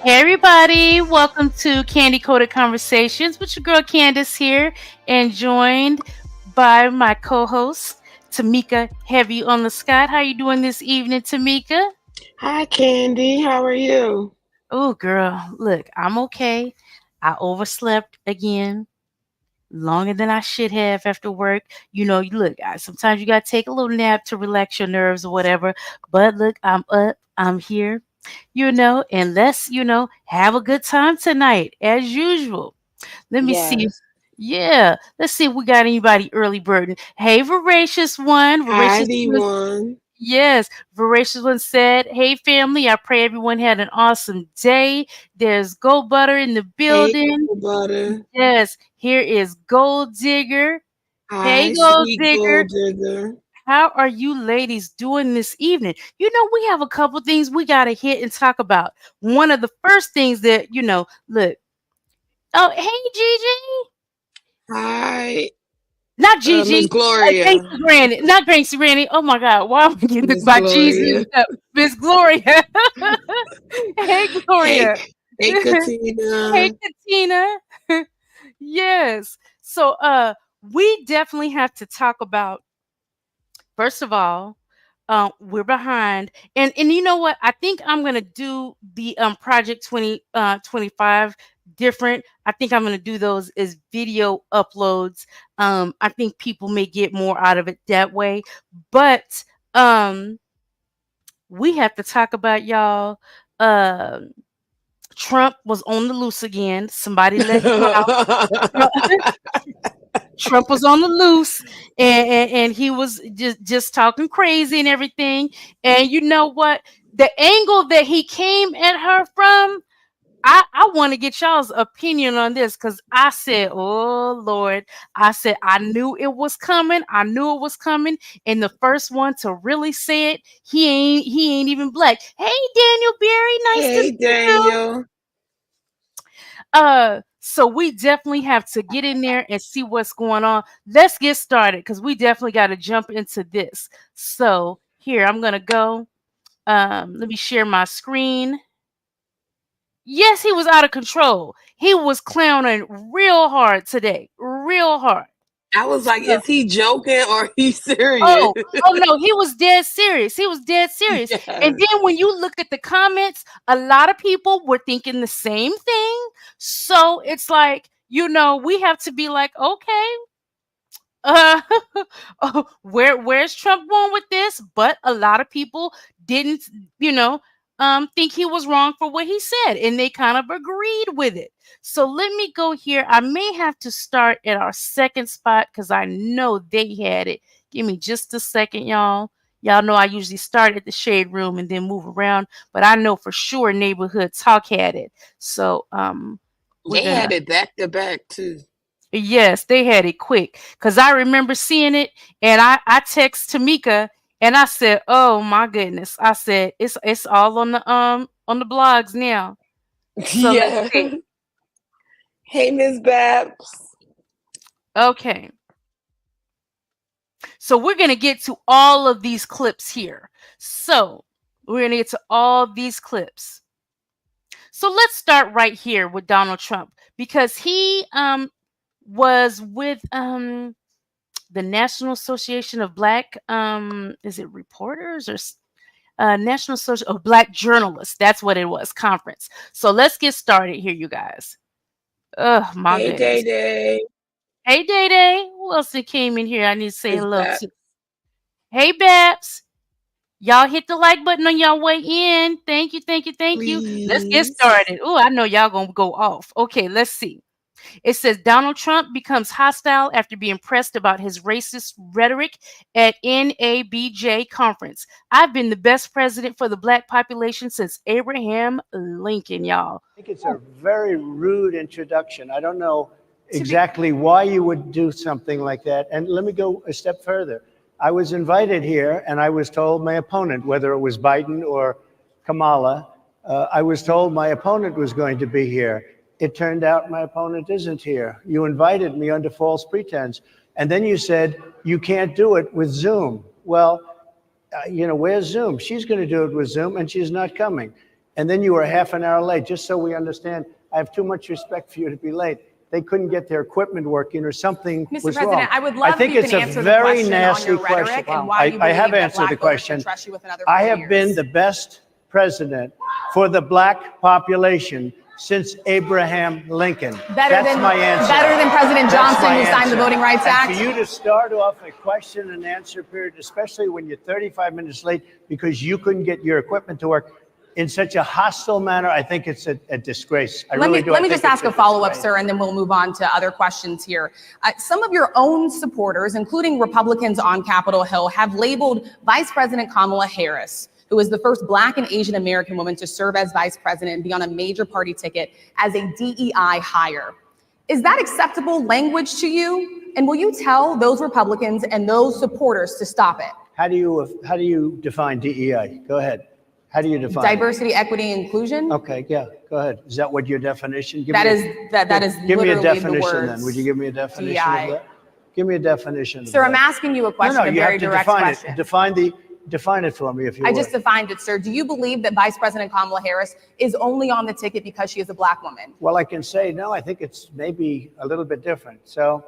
Hey everybody, welcome to Candy Coated Conversations with your girl Candace here and joined by my co-host Tamika Heavy on the Scott. How you doing this evening, Tamika? Hi, Candy. How are you? Oh girl, look, I'm okay. I overslept again longer than I should have after work. Look, sometimes you gotta take a little nap to relax your nerves or whatever. But look, I'm up, I'm here, and let's have a good time tonight as usual. Let me see. Yes. Yeah, let's see if we got anybody early birding. Hey, Voracious One. Hi, Voracious One. D1. Yes, Voracious One said, "Hey, family, I pray everyone had an awesome day. There's Gold Butter in the Hey, building. Gold Butter. Yes, here is Gold Digger. Hey, Hi, Gold Sweet Digger. Gold Digger. How are you ladies doing this evening? We have a couple things we got to hit and talk about. One of the first things look. Oh, hey, Gigi. Hi, Not Miss Gigi. Gloria. Gangsta Granny. Not Gangsta Granny. Oh my God. Why am I getting Miss by Gigi? Gloria. Miss Gloria. Hey, Hey, Gloria. hey, Hey, Katina. Katina. Yes. So, we definitely have to talk about, first of all, we're behind, and you know what? I think I'm gonna do the Project 2025 different. I think I'm gonna do those as video uploads. I think people may get more out of it that way, but um, we have to talk about y'all. Uh, Trump was on the loose again. Somebody let him out. Trump was on the loose, and he was just talking crazy and everything. And you know what? The angle that he came at her from, I want to get y'all's opinion on this because I said, "Oh Lord," I said, "I knew it was coming. I knew it was coming." And the first one to really say it, he ain't even black. Hey, Daniel Berry, nice to Hey, see you. Daniel. So we definitely have to get in there and see what's going on. Let's get started because we definitely got to jump into this. So here, I'm gonna go. Let me share my screen. Yes, he was out of control. He was clowning real hard today, real hard. I was like, So, is he joking or he serious? oh, oh no, he was dead serious. He was dead serious. And Yes. then when you look at the comments, a lot of people were thinking the same thing. So it's like, we have to be like, okay, uh, oh, where's Trump going with this? But a lot of people didn't, you know, think he was wrong for what he said, and they kind of agreed with it. So let me go here. I may have to start at our second spot because I know they had it. Give me just a second, y'all. Y'all know I usually start at the shade room and then move around, but I know for sure Neighborhood Talk had it. So we're They had gonna. it back to back, too. Yes, they had it quick because I remember seeing it, and I text Tamika and I said, "Oh my goodness!" I said, "It's all on the blogs now." So let's Yeah. see. Hey, Miss Babs. Okay, so we're gonna get to all of these clips here. So we're gonna get to all these clips. So let's start right here with Donald Trump because he was with the National Association of Black, is it reporters or National Association of Black Journalists? That's what it was, conference. So let's get started here, you guys. Oh my Hey, Day goodness. Day. Hey, Day Day. Who else that came in here? I need to say Miss hello Babs. to. Hey, Babs. Y'all hit the like button on your way in. Thank you, thank you, thank you. Let's get Please. started. Oh, I know y'all gonna go off. Okay, let's see. It says Donald Trump becomes hostile after being pressed about his racist rhetoric at NABJ conference. I've been the best president for the black population since Abraham Lincoln, y'all. I think it's a very rude introduction. I don't know To be exactly why you would do something like that. And let me go a step further. I was invited here and I was told my opponent, whether it was Biden or Kamala, I was told my opponent was going to be here. It turned out my opponent isn't here. You invited me under false pretense. And then you said you can't do it with Zoom. Well, where's Zoom? She's going to do it with Zoom and she's not coming. and then you were half an hour late. Just so we understand, I have too much respect for you to be late. They couldn't get their equipment working or something Mr. was President, wrong. I would love think if you it's can a answer the very question on nasty your rhetoric question. and why you I have believe that answered black the voters question. should trust you with another I 4 have years. been the best president for the black population since Abraham Lincoln. That's my answer. Better than President That's Johnson, my who signed the answer. Voting Rights And Act. for you to start off a question and answer period, especially when you're 35 minutes late because you couldn't get your equipment to work in such a hostile manner, I think it's a disgrace. I really do. Let me just ask a follow-up, sir, and then we'll move on to other questions here. Some of your own supporters, including Republicans on Capitol Hill, have labeled Vice President Kamala Harris, who is the first Black and Asian American woman to serve as vice president and be on a major party ticket, as a DEI hire. Is that acceptable language to you? And will you tell those Republicans and those supporters to stop it? How do you define DEI? Go ahead. How do you define diversity, equity, inclusion? Okay, yeah, go ahead. Is that what your definition? That is Give me a literally definition the words then. Would you give me a definition DEI. of that? Give me a definition. Sir, I'm asking you a question, No, a you very have to direct define question. it. Define it for me, if you I would. just defined it, sir. Do you believe that Vice President Kamala Harris is only on the ticket because she is a Black woman? Well, I can say no. I think it's maybe a little bit different. So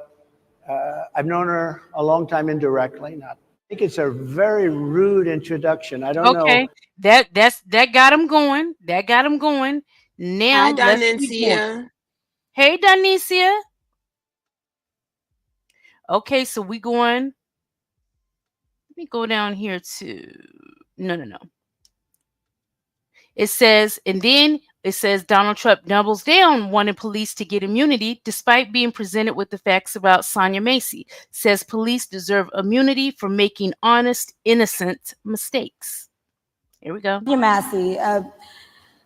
I've known her a long time indirectly. Not. I think it's a very rude introduction. I don't know. Okay, that got him going. That got him going. Now Hi, let's keep going. Donencia. Hey, Donicia. Okay, so we going. Let me go down here to no. It says, and then it says Donald Trump doubles down wanting police to get immunity despite being presented with the facts about Sonia Macy. Says police deserve immunity for making honest, innocent mistakes. Here we go. Massey,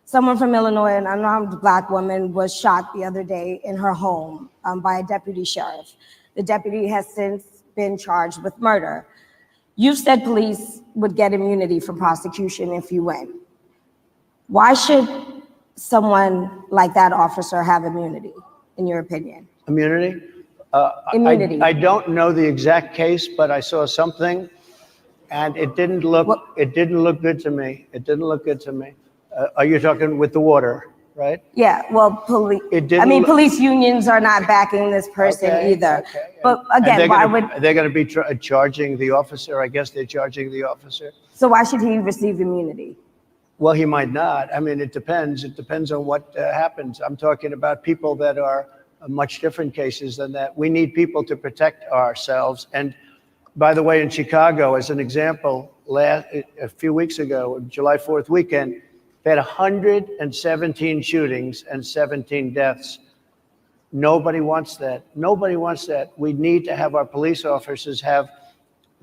someone from Illinois, an unarmed Black woman, was shot the other day in her home by a deputy sheriff. The deputy has since been charged with murder. You've said police would get immunity from prosecution if you win. Why should someone like that officer have immunity, in your opinion? Immunity? Immunity. I don't know the exact case, but I saw something, and it didn't look good to me. It didn't look good to me. Are you talking with the water, right? Yeah, well, police unions are not backing this person either. Okay. But again, they're going to be charging the officer? I guess they're charging the officer. So why should he receive immunity? Well, he might not. I mean, it depends. It depends on what happens. I'm talking about people that are much different cases than that. We need people to protect ourselves. And by the way, in Chicago, as an example, a few weeks ago, July 4th weekend, they had 117 shootings and 17 deaths. Nobody wants that. Nobody wants that. We need to have our police officers have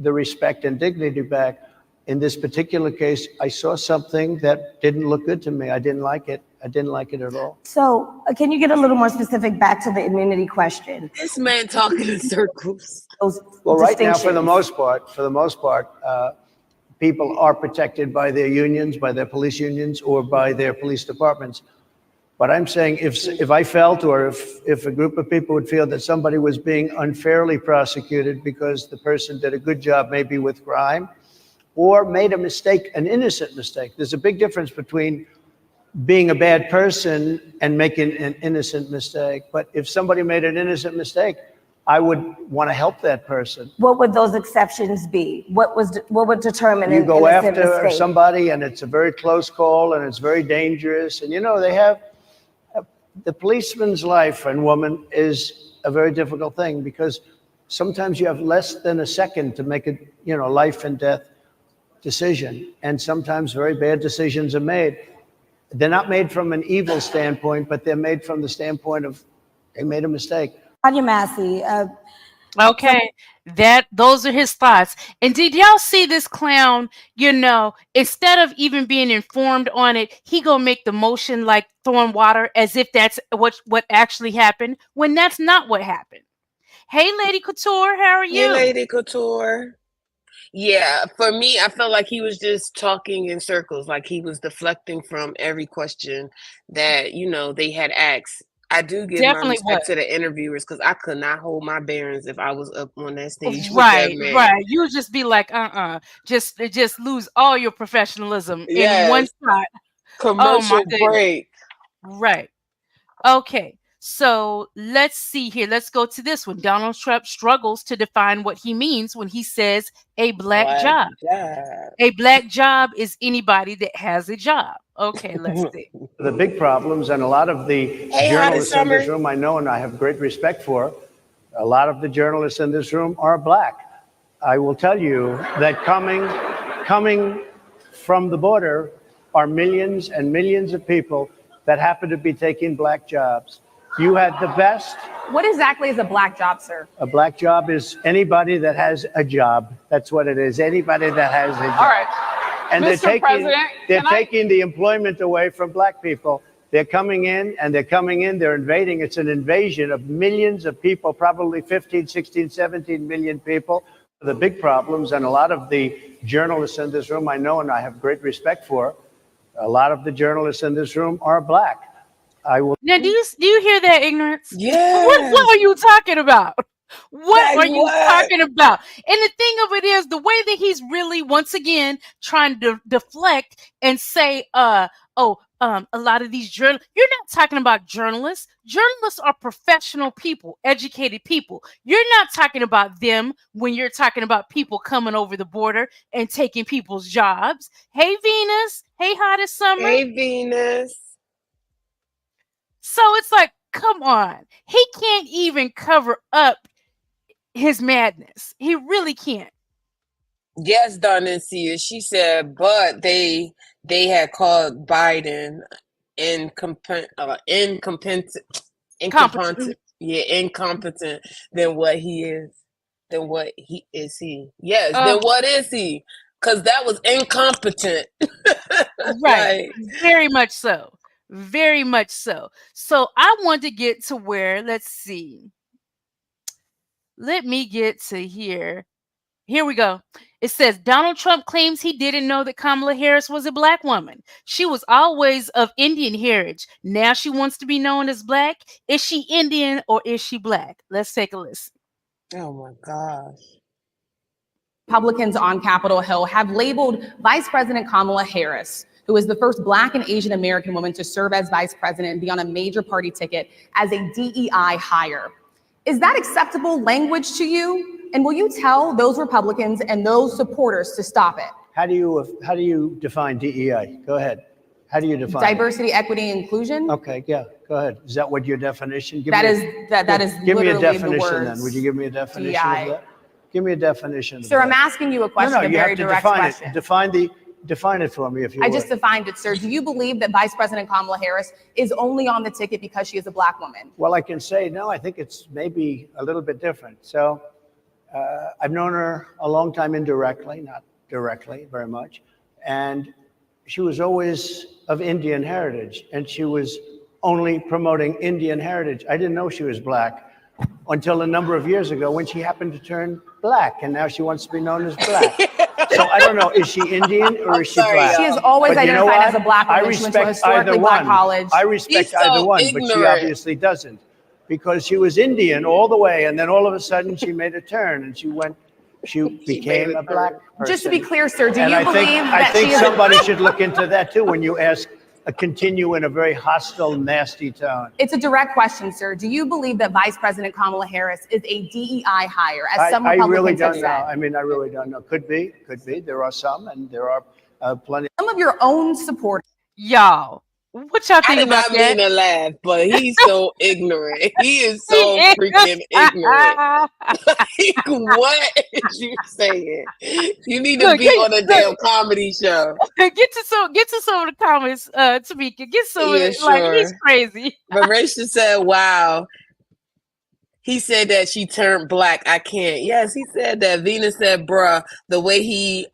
the respect and dignity back. In this particular case, I saw something that didn't look good to me. I didn't like it. I didn't like it at all. So can you get a little more specific back to the immunity question? This man talking in circles. Well, right now, for the most part, people are protected by their unions, by their police unions, or by their police departments. But I'm saying if I felt, or if a group of people would feel that somebody was being unfairly prosecuted because the person did a good job maybe with crime, or made a mistake, an innocent mistake. There's a big difference between being a bad person and making an innocent mistake. But if somebody made an innocent mistake, I would want to help that person. What would those exceptions be? What would determine You an go innocent after mistake? somebody and it's a very close call and it's very dangerous. And they have, the policeman's life and woman is a very difficult thing because sometimes you have less than a second to make a life and death decision, and sometimes very bad decisions are made. They're not made from an evil standpoint, but they're made from the standpoint of they made a mistake. Tanya Massey, Okay, those are his thoughts. And did y'all see this clown? Instead of even being informed on it, he gonna make the motion like throwing water as if that's what actually happened, when that's not what happened. Hey, Lady Couture, how are you? Hey, Lady Couture. Yeah, for me, I felt like he was just talking in circles, like he was deflecting from every question that, they had asked. I do give my respect to the interviewers because I could not hold my bearings if I was up on that stage with that man. Right. You would just be like, just lose all your professionalism in one shot. Oh my Commercial goodness. break. Right. Okay. So let's see here. Let's go to this one. Donald Trump struggles to define what he means when he says a black Black job. job. A black job is anybody that has a job. Okay, let's see. The big problems, and a lot of the Hey, Hottest journalists in this Summer. room I know and I have great respect for, a lot of the journalists in this room are black. I will tell you that coming from the border are millions and millions of people that happen to be taking black jobs. You had the best. What exactly is a black job, sir? A black job is anybody that has a job. That's what it is. Anybody that has a job. All right. And Mr. President, they're can I- taking the employment away from black people. They're coming in, they're invading. It's an invasion of millions of people, probably 15, 16, 17 million people. The big problems, and a lot of the journalists in this room I know and I have great respect for, a lot of the journalists in this room are black. I will. Now, do you hear that, ignorance? Yes. What are you talking about? What Like are you what? talking about? And the thing of it is, the way that he's really, once again, trying to deflect and say, a lot of these journalists, you're not talking about journalists. Journalists are professional people, educated people. You're not talking about them when you're talking about people coming over the border and taking people's jobs. Hey, Venus. Hey, Hottest Summer. Hey, Venus. So it's like, come on. He can't even cover up his madness. He really can't. Yes, Darnesia. She said, but they had called Biden incompetent, incompetent than what he is. Then what he is he? Yes, then what is he? Because that was incompetent. Right. Very much so. Very much so. So I want to get to where, let's see. Let me get to here. Here we go. It says Donald Trump claims he didn't know that Kamala Harris was a black woman. She was always of Indian heritage. Now she wants to be known as black. Is she Indian or is she black? Let's take a listen. Oh my gosh. Republicans on Capitol Hill have labeled Vice President Kamala Harris, who is the first Black and Asian American woman to serve as vice president and be on a major party ticket, as a DEI hire. Is that acceptable language to you? And will you tell those Republicans and those supporters to stop it? How do you define DEI? Go ahead. How do you define diversity, equity, inclusion? Okay, yeah, go ahead. Is that what your definition? That is Give me a literally definition the words. then. Would you give me a definition DEI. of that? Give me a definition. Sir, I'm asking you a question, a you very have to direct define question. it. Define it for me, if you I would. just defined it, sir. Do you believe that Vice President Kamala Harris is only on the ticket because she is a black woman? Well, I can say no. I think it's maybe a little bit different. So I've known her a long time indirectly, not directly very much. And she was always of Indian heritage, and she was only promoting Indian heritage. I didn't know she was black until a number of years ago when she happened to turn black, and now she wants to be known as black. So I don't know, is she Indian or is she black? She has always But you know identified what? as a black woman. I She went to a respect historically either black one. college. I respect He's so either one, but she ignorant. obviously doesn't, because she was Indian all the way, and then all of a sudden she made a turn and she became a black person. Just to be clear, sir, do And you I believe think that she is somebody should look into that too when you ask continue in a very hostile, nasty tone. It's a direct question, sir. Do you believe that Vice President Kamala Harris is a DEI hire, as some I Republicans really have don't said? know. I mean, I really don't know. Could be. There are some, and there are plenty. Some of your own supporters. Y'all, what y'all I think did about not mean that? to laugh, but he's so ignorant. He is so freaking ignorant. Like, what is you saying? You need to Look, be on a damn comedy show. Get to some of the comments, Tamika. Get some of Yeah, it. Like, he's sure. crazy. Marisha said, wow. He said that she turned black. I can't. Yes, he said that. Venus said, bruh, the way he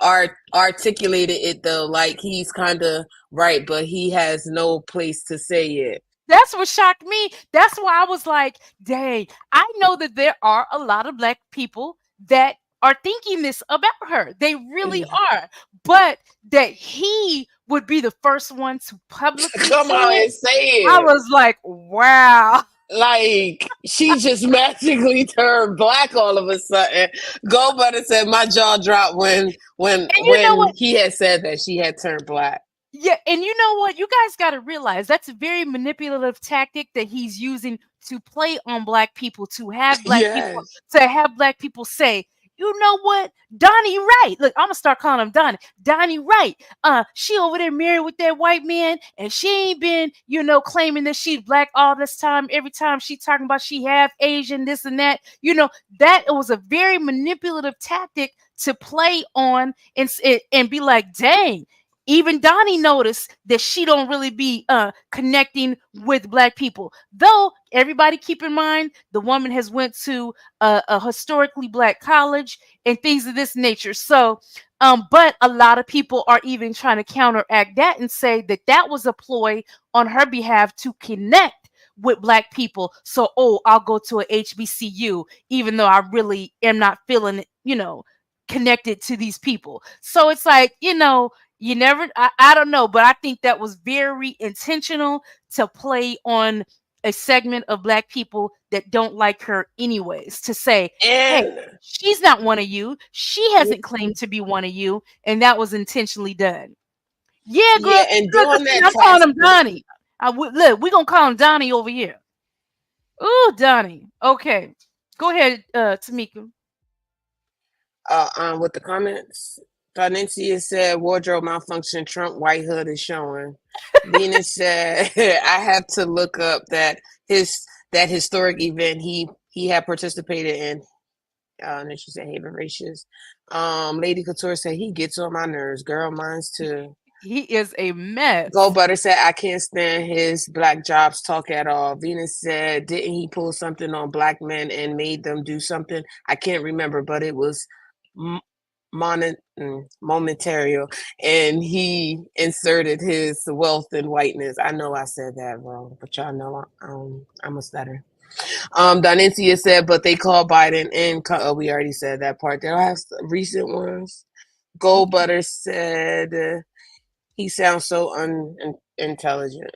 articulated it, though, like he's kind of right, but he has no place to say it. That's what shocked me. That's why I was like, dang, I know that there are a lot of black people that are thinking this about her. They really are. But that he would be the first one to publicly Come say on it, and say it. I was like, wow. Like, she just magically turned black all of a sudden. Go Butter said my jaw dropped when you know what? he had said that she had turned black. Yeah, and you know what? You guys got to realize that's a very manipulative tactic that he's using to play on black people, Yes. to have black people say, you know what, Donnie right. Look, I'm gonna start calling him Donnie. Donnie right. She over there married with that white man, and she ain't been, claiming that she's black all this time. Every time she talking about she half Asian, this and that. That was a very manipulative tactic to play on and be like, dang, even Donnie noticed that she don't really be connecting with black people. Though everybody keep in mind the woman has went to a historically black college and things of this nature. So, but a lot of people are even trying to counteract that and say that that was a ploy on her behalf to connect with black people. So, oh, I'll go to a HBCU even though I really am not feeling, connected to these people. So it's like, you never, I don't know, but I think that was very intentional to play on a segment of black people that don't like her anyways, to say, hey, And she's not one of you, she hasn't claimed to be one of you, and that was intentionally done. Yeah, girl, yeah, and look, during see, that I'm calling him tactic, Donnie. Look, we're gonna call him Donnie over here. Ooh, Donnie. Okay, go ahead, Tamika. with the comments, Valencia said wardrobe malfunction, Trump white hood is showing. Venus said I have to look up that historic event he had participated in. And then she said Haven Racist. Lady Couture said he gets on my nerves. Girl, mine's too. He is a Gold mess. Butter said, I can't stand his black jobs talk at all. Venus said, didn't he pull something on black men and made them do something? I can't remember, but it was momentary. And he inserted his wealth and whiteness. I know I said that wrong, but y'all know I'm a stutter. Donencia said, but they call Biden and we already said that part. They'll have recent ones. Gold Okay. Butter said, he sounds so unintelligent.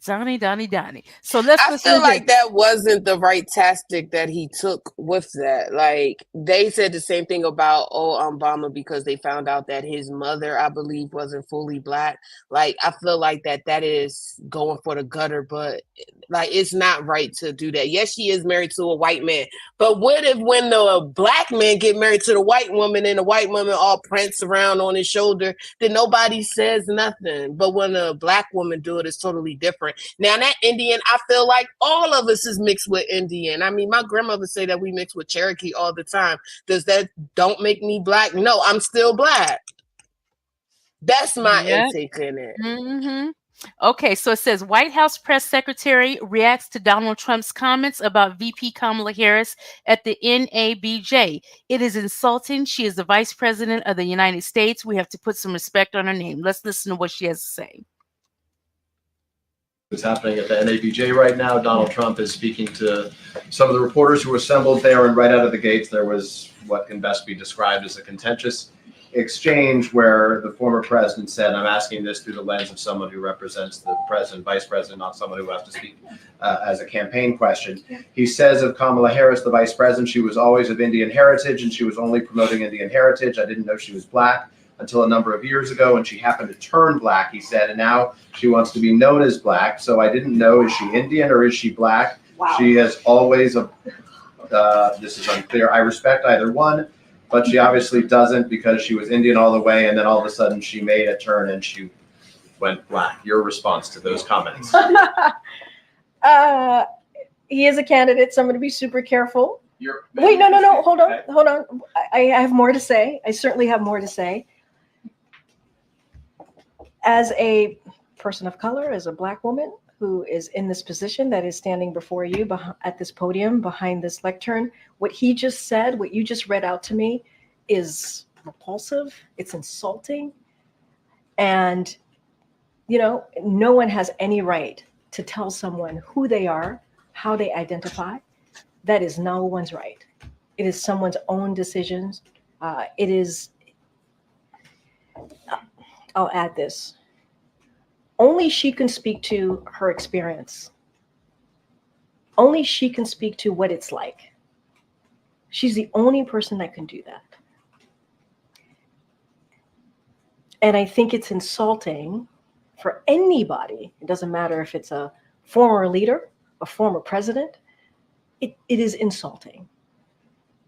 Donnie. So let's I listen feel to this. like that wasn't the right tactic that he took with that. Like they said the same thing about Obama because they found out that his mother, I believe, wasn't fully black. Like I feel like that is going for the gutter, but like it's not right to do that. Yes, she is married to a white man, but what if when the black man get married to the white woman and the white woman all prance around on his shoulder, then nobody says nothing. But when a black woman do it, it's totally different. Now that Indian, I feel like all of us is mixed with Indian. I mean, my grandmother say that we mix with Cherokee all the time. Does that don't make me black? No, I'm still black. That's my Yep. intake in it. Mm-hmm. Okay, so it says White House press secretary reacts to Donald Trump's comments about VP Kamala Harris at the NABJ. It is insulting. She is the vice president of the United States. We have to put some respect on her name. Let's listen to what she has to say. What's happening at the NABJ right now. Donald Trump is speaking to some of the reporters who assembled there, and right out of the gates, there was what can best be described as a contentious exchange where the former president said, I'm asking this through the lens of someone who represents the president, vice president, not someone who has to speak as a campaign question. He says of Kamala Harris, the vice president, she was always of Indian heritage and she was only promoting Indian heritage. I didn't know she was black until a number of years ago, and she happened to turn black, he said, and now she wants to be known as black. So I didn't know, is she Indian or is she black? Wow. She has always, this is unclear. I respect either one, but she obviously doesn't because she was Indian all the way, and then all of a sudden she made a turn and she went black. Your response to those comments? He is a candidate, so I'm going to be super careful. Wait, no, hold on. I have more to say. I certainly have more to say. As a person of color, as a black woman who is in this position that is standing before you at this podium behind this lectern, what he just said, what you just read out to me is repulsive, it's insulting. And, no one has any right to tell someone who they are, how they identify. That is no one's right. It is someone's own decisions. I'll add this. Only she can speak to her experience. Only she can speak to what it's like. She's the only person that can do that. And I think it's insulting for anybody. It doesn't matter if it's a former leader, a former president. It is insulting.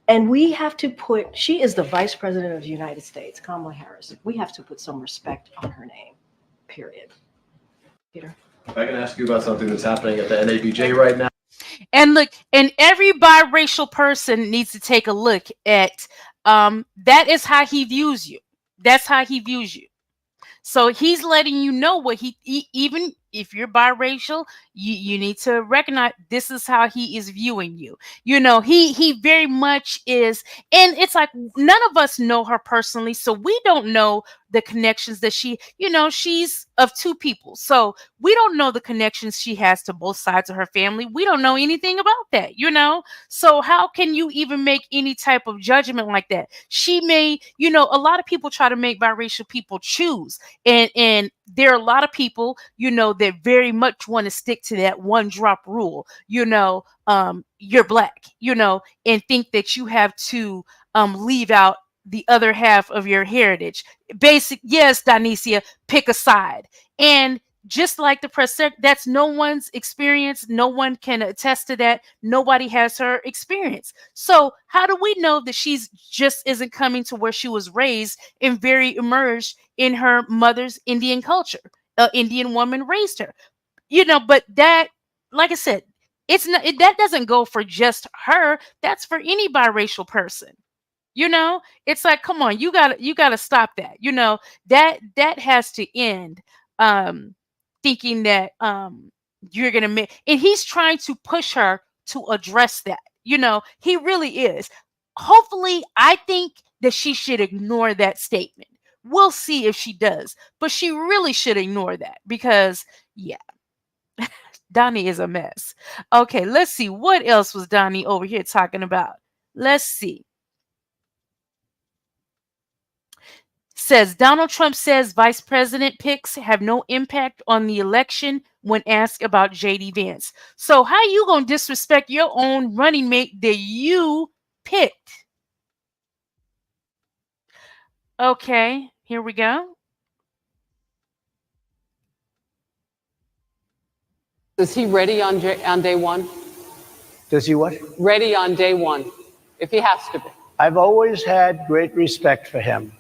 And we have to put, she is the vice president of the United States, Kamala Harris. We have to put some respect on her name, period. Peter? If I can ask you about something that's happening at the NABJ right now. And look, and every biracial person needs to take a look at that is how he views you. That's how he views you. So he's letting you know what even if you're biracial, you need to recognize this is how he is viewing you. You know, he very much is, and it's like none of us know her personally, so we don't know the connections that she's of two people. So we don't know the connections she has to both sides of her family. We don't know anything about that. So how can you even make any type of judgment like that? She may, a lot of people try to make biracial people choose. And there are a lot of people, that very much want to stick to that one drop rule, you're black, and think that you have to leave out the other half of your heritage. Yes, Donicia, pick a side. And just like the press, that's no one's experience. No one can attest to that. Nobody has her experience. So how do we know that she's just isn't coming to where she was raised and very immersed in her mother's Indian culture? An Indian woman raised her, but that, like I said, it's not, that doesn't go for just her. That's for any biracial person. It's like, come on, you gotta stop that. That has to end. Thinking that you're gonna make, and he's trying to push her to address that. He really is. Hopefully, I think that she should ignore that statement. We'll see if she does, but she really should ignore that because, yeah, Donnie is a mess. Okay, let's see. What else was Donnie over here talking about? Let's see. Says Donald Trump says vice president picks have no impact on the election when asked about JD Vance. So how you going to disrespect your own running mate that you picked? Okay, here we go. Is he ready on day one? Does he what? Ready on day one, if he has to be. I've always had great respect for him.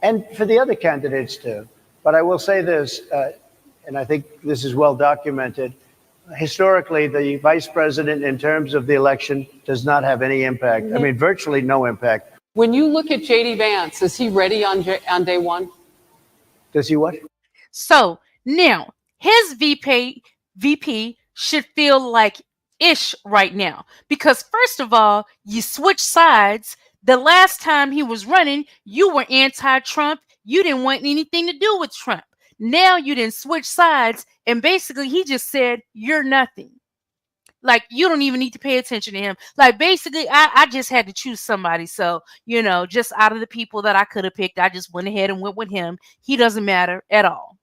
And for the other candidates too. But I will say this, and I think this is well documented. Historically, the vice president in terms of the election does not have any impact. I mean, virtually no impact. When you look at JD Vance, is he ready on day one? Does he what? So now his VP should feel like ish right now, because first of all, you switch sides. The last time he was running, you were anti-Trump. You didn't want anything to do with Trump. Now you didn't switch sides, and basically he just said, you're nothing. Like, you don't even need to pay attention to him. Like, basically, I just had to choose somebody. So, just out of the people that I could have picked, I just went ahead and went with him. He doesn't matter at all.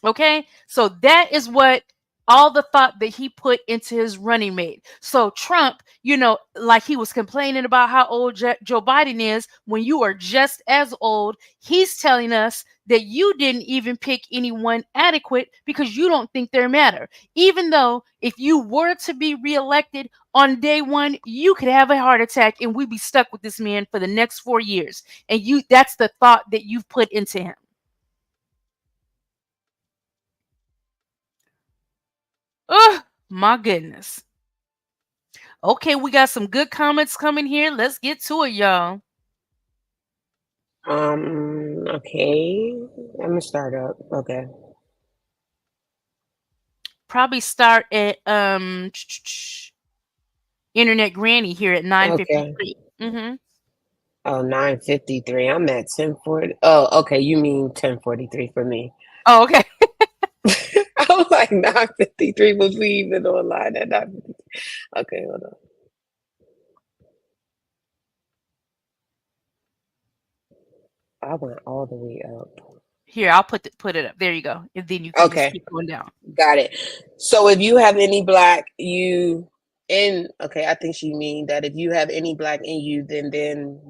Okay? So that is what all the thought that he put into his running mate. So Trump, like he was complaining about how old Joe Biden is when you are just as old. He's telling us that you didn't even pick anyone adequate because you don't think they matter. Even though if you were to be reelected on day one, you could have a heart attack and we'd be stuck with this man for the next 4 years. And that's the thought that you've put into him. Oh, my goodness. Okay, we got some good comments coming here. Let's get to it, y'all. Okay. I'm gonna start up. Okay. Probably start at Internet Granny here at 9:53. Okay. Oh, 9:53. I'm at 10:40. Oh, okay. You mean 10:43 for me. Oh, okay. I was like 9:53. Was we even online at 9:53? Okay, hold on. I went all the way up. Here, I'll put it up. There you go. And then you can just keep going down. Got it. So if you have any black, you And okay, I think she mean that if you have any black in you, then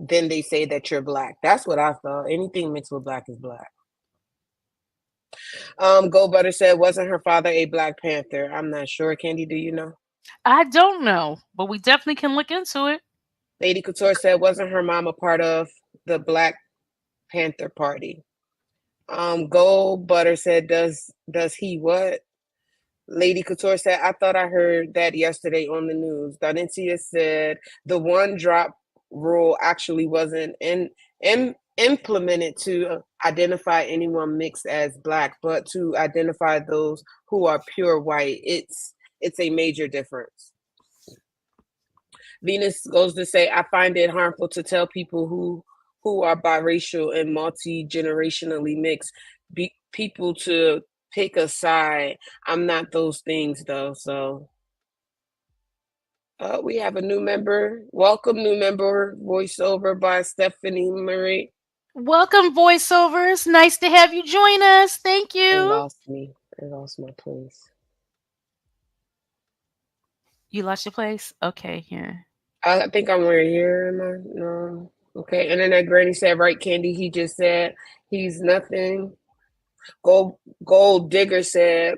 they say that you're black. That's what I thought. Anything mixed with black is black. Gold Butter said, wasn't her father a Black Panther? I'm not sure. Candy, do you know? I don't know, but we definitely can look into it. Lady Couture said, wasn't her mom a part of the Black Panther Party? Gold Butter said, does he what? Lady Couture said, I thought I heard that yesterday on the news. Danetia said the one drop rule actually wasn't implemented to identify anyone mixed as black, but to identify those who are pure white. It's a major difference. Venus goes to say, I find it harmful to tell people who are biracial and multi-generationally mixed people to pick a side. I'm not those things though. So we have a new member. Welcome, new member. Voiceover by Stephanie Marie. Welcome, voiceovers. Nice to have you join us. Thank It you. lost me. It lost my place. You lost your place? Okay, here. I think I'm right here. Am I? No. Okay. Internet Granny said, right, Candy. He just said he's nothing. Gold Gold Digger said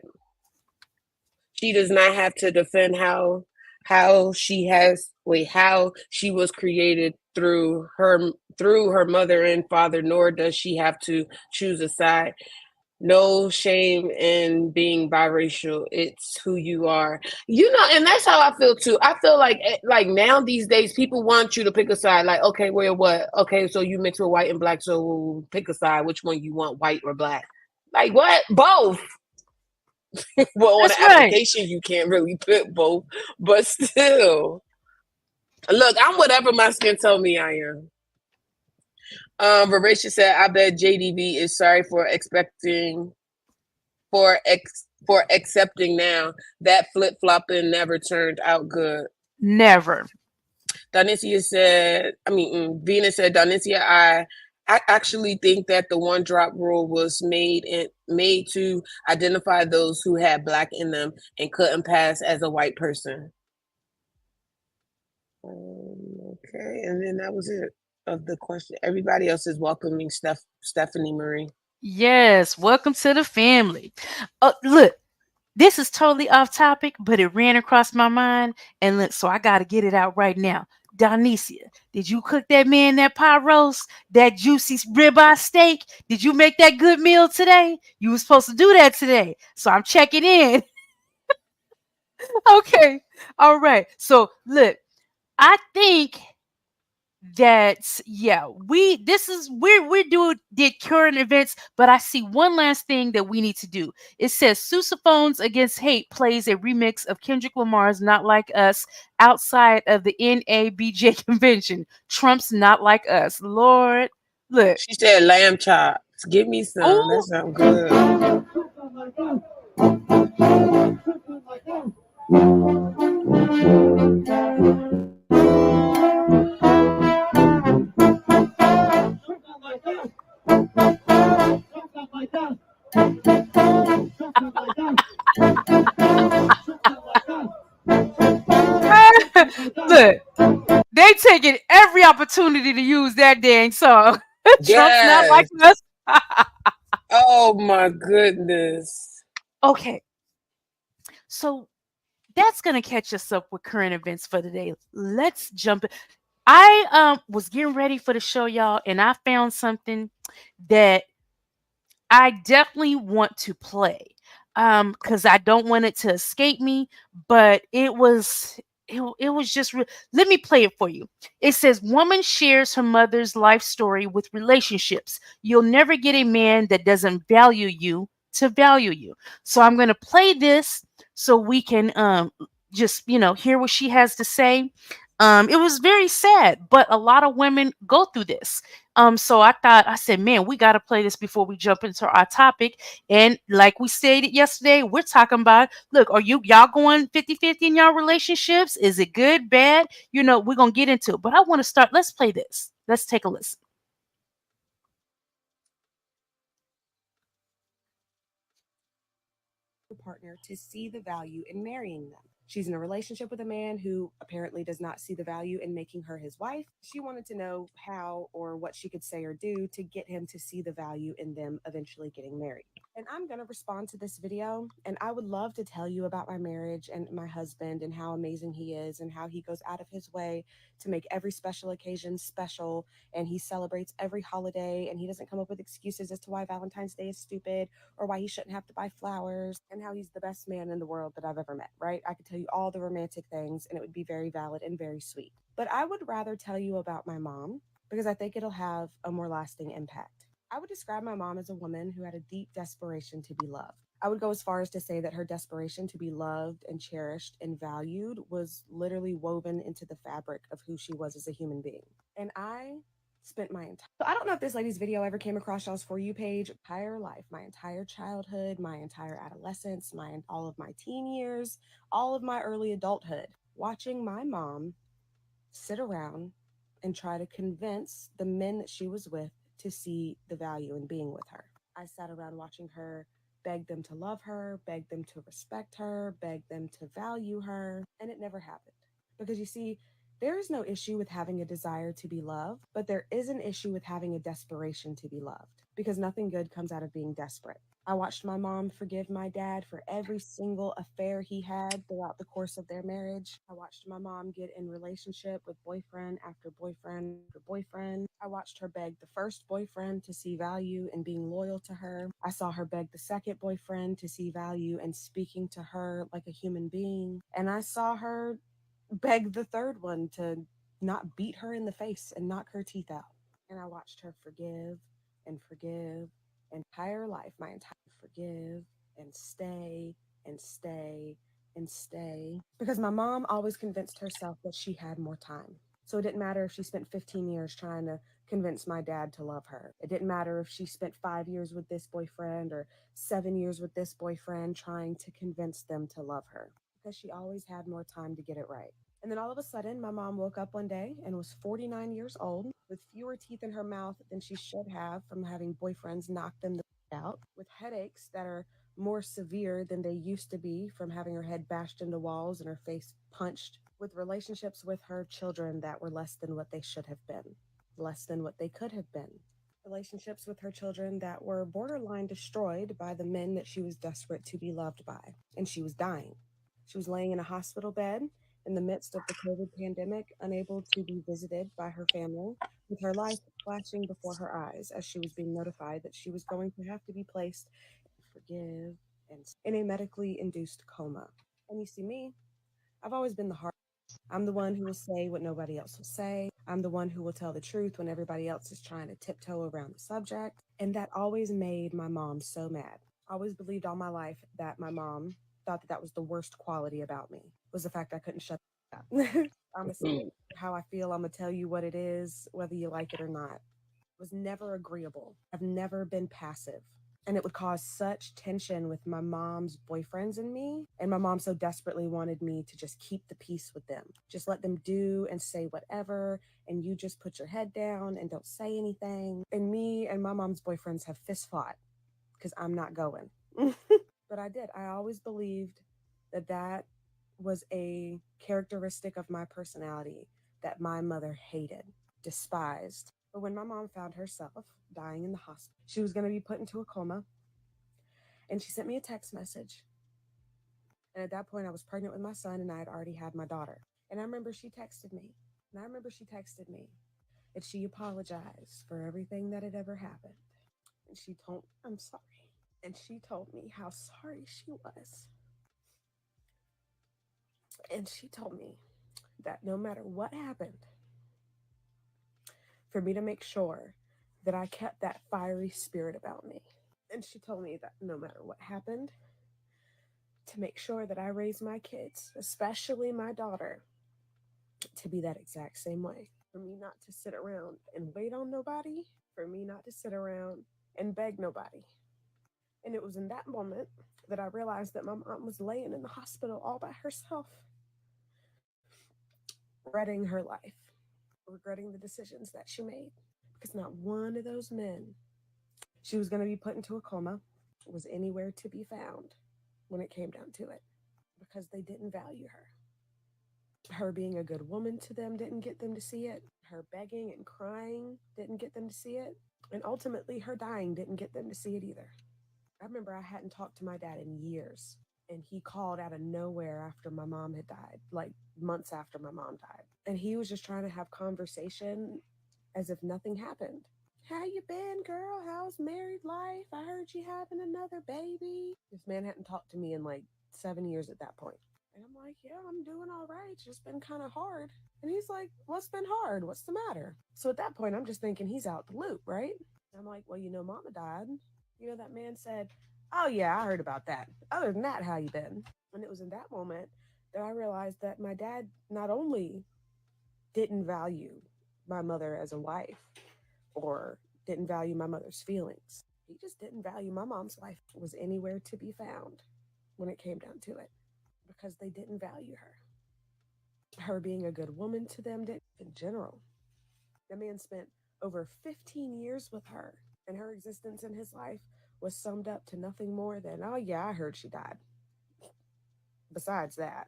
she does not have to defend how she was created through her mother and father, nor does she have to choose a side. No shame in being biracial. It's who you are. And that's how I feel too. I feel like now these days people want you to pick a side. Like, okay, well, what? Okay, so you mix with white and black, so pick a side. Which one you want, white or black? Like what? Both. Well, on That's the right. application you can't really put both, but still. Look, I'm whatever my skin tell me I am. Varisha said, I bet JDB is sorry for accepting now. That flip flopping never turned out good. Never. Donicia said, Venus said, Donicia, I actually think that the one drop rule was made to identify those who had black in them and couldn't pass as a white person. Okay, and then that was it of the question. Everybody else is welcoming Stephanie Marie. Yes, welcome to the family. Look, this is totally off topic, but it ran across my mind. And look, so I got to get it out right now. Donicia, did you cook that man that pot roast, that juicy ribeye steak? Did you make that good meal today? You were supposed to do that today. So I'm checking in. Okay. All right. So look, I think that yeah, we're doing did current events, but I see one last thing that we need to do. It says Sousaphones Against Hate plays a remix of Kendrick Lamar's Not Like Us outside of the NABJ convention. Trump's Not Like Us. Lord, look. She said lamb chops. Give me some. That Oh, sounds good. look, they taking every opportunity to use that dang song. Trump's not like Yes. us. Oh my goodness. Okay, so that's gonna catch us up with current events for today. Let's jump. I was getting ready for the show, y'all, and I found something that I definitely want to play. Because I don't want it to escape me, but it was just let me play it for you. It says woman shares her mother's life story with relationships. You'll never get a man that doesn't value you to value you. So I'm gonna play this so we can just hear what she has to say. It was very sad, but a lot of women go through this. So I said, man, we got to play this before we jump into our topic. And like we stated yesterday, we're talking about, look, are y'all going 50-50 in y'all relationships? Is it good, bad? We're going to get into it. But I want to start. Let's play this. Let's take a listen. Partner to see the value in marrying them. She's in a relationship with a man who apparently does not see the value in making her his wife. She wanted to know how or what she could say or do to get him to see the value in them eventually getting married. And I'm going to respond to this video. And I would love to tell you about my marriage and my husband and how amazing he is and how he goes out of his way to make every special occasion special. And he celebrates every holiday, and he doesn't come up with excuses as to why Valentine's Day is stupid or why he shouldn't have to buy flowers, and how he's the best man in the world that I've ever met, right? I could tell you all the romantic things and it would be very valid and very sweet. But I would rather tell you about my mom because I think it'll have a more lasting impact. I would describe my mom as a woman who had a deep desperation to be loved. I would go as far as to say that her desperation to be loved and cherished and valued was literally woven into the fabric of who she was as a human being. And I spent my entire, so I don't know if this lady's video ever came across y'all's For You page, entire life, my entire childhood, my entire adolescence, all of my teen years, all of my early adulthood, watching my mom sit around and try to convince the men that she was with to see the value in being with her. I sat around watching her beg them to love her, beg them to respect her, beg them to value her, and it never happened. Because you see, there is no issue with having a desire to be loved, but there is an issue with having a desperation to be loved, because nothing good comes out of being desperate. I watched my mom forgive my dad for every single affair he had throughout the course of their marriage. I watched my mom get in relationship with boyfriend after boyfriend after boyfriend. I watched her beg the first boyfriend to see value in being loyal to her. I saw her beg the second boyfriend to see value in speaking to her like a human being. And I saw her beg the third one to not beat her in the face and knock her teeth out. And I watched her forgive and forgive entire life, my entire forgive and stay and stay and stay. Because my mom always convinced herself that she had more time. So it didn't matter if she spent 15 years trying to convince my dad to love her. It didn't matter if she spent 5 years with this boyfriend or 7 years with this boyfriend trying to convince them to love her. Because she always had more time to get it right. And then all of a sudden, my mom woke up one day and was 49 years old with fewer teeth in her mouth than she should have from having boyfriends knock them the out, with headaches that are more severe than they used to be from having her head bashed into walls and her face punched, with relationships with her children that were less than what they should have been, less than what they could have been, relationships with her children that were borderline destroyed by the men that she was desperate to be loved by, and she was dying. She was laying in a hospital bed in the midst of the COVID pandemic, unable to be visited by her family, with her life flashing before her eyes as she was being notified that she was going to have to be placed forgive and in a medically induced coma. And you see me, I've always been the hard. I'm the one who will say what nobody else will say. I'm the one who will tell the truth when everybody else is trying to tiptoe around the subject. And that always made my mom so mad. I always believed all my life that my mom thought that that was the worst quality about me, was the fact I couldn't shut up. I'm gonna say how I feel. I'm gonna tell you what it is, whether you like it or not. I was never agreeable. I've never been passive. And it would cause such tension with my mom's boyfriends and me. And my mom so desperately wanted me to just keep the peace with them. Just let them do and say whatever. And you just put your head down and don't say anything. And me and my mom's boyfriends have fist fought because I'm not going. But I did. I always believed that that was a characteristic of my personality that my mother hated, despised. But when my mom found herself dying in the hospital, she was going to be put into a coma. And she sent me a text message. And at that point, I was pregnant with my son and I had already had my daughter. And I remember she texted me. And she apologized for everything that had ever happened. And she told me, I'm sorry. And she told me how sorry she was. And she told me that no matter what happened, for me to make sure that I kept that fiery spirit about me. And she told me that no matter what happened, to make sure that I raised my kids, especially my daughter, to be that exact same way. For me not to sit around and wait on nobody, for me not to sit around and beg nobody. And it was in that moment that I realized that my mom was laying in the hospital all by herself, regretting her life, regretting the decisions that she made. Because not one of those men she was going to be put into a coma was anywhere to be found when it came down to it. because they didn't value her. Her being a good woman to them didn't get them to see it. Her begging and crying didn't get them to see it. And ultimately, her dying didn't get them to see it either. I remember I hadn't talked to my dad in years, and he called out of nowhere after my mom had died, like months after my mom died. And he was just trying to have conversation as if nothing happened. How you been, girl? How's married life? I heard you having another baby. This man hadn't talked to me in like 7 years at that point. And I'm like, yeah, I'm doing all right. It's just been kind of hard. And he's like, what's been hard? What's the matter? So at that point, I'm just thinking he's out the loop, right? And I'm like, well, mama died. That man said, oh, yeah, I heard about that. Other than that, how you been? And it was in that moment that I realized that my dad not only didn't value my mother as a wife or didn't value my mother's feelings, he just didn't value my mom's life was anywhere to be found when it came down to it, because they didn't value her. Her being a good woman to them didn't in general. The man spent over 15 years with her, and her existence in his life was summed up to nothing more than, oh, yeah, I heard she died. Besides that,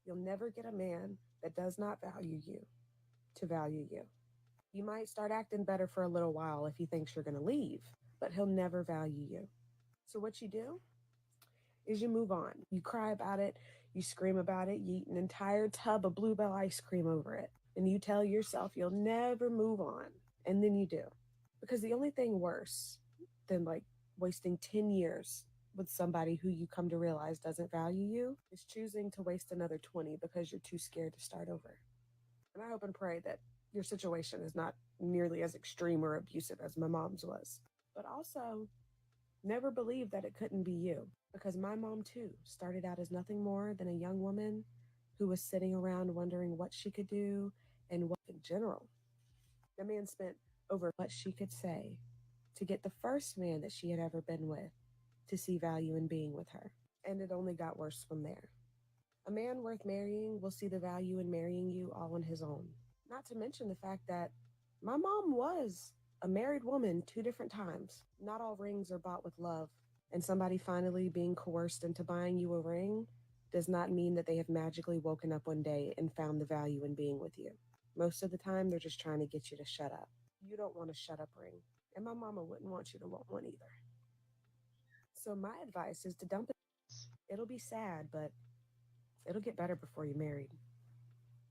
you'll never get a man that does not value you to value you. You might start acting better for a little while if he thinks you're going to leave, but he'll never value you. So what you do is you move on. You cry about it, you scream about it, you eat an entire tub of Bluebell ice cream over it, and you tell yourself you'll never move on, and then you do. Because the only thing worse than like wasting 10 years with somebody who you come to realize doesn't value you is choosing to waste another 20 because you're too scared to start over. And I hope and pray that your situation is not nearly as extreme or abusive as my mom's was. But also, never believe that it couldn't be you, because my mom too started out as nothing more than a young woman who was sitting around wondering what she could do and what in general. The man spent over what she could say to get the first man that she had ever been with to see value in being with her. And it only got worse from there. A man worth marrying will see the value in marrying you all on his own. Not to mention the fact that my mom was a married woman 2 different times. Not all rings are bought with love. And somebody finally being coerced into buying you a ring does not mean that they have magically woken up one day and found the value in being with you. Most of the time, they're just trying to get you to shut up. You don't want a shut up ring. And my mama wouldn't want you to want one either. So my advice is to dump it. It'll be sad, but it'll get better before you're married.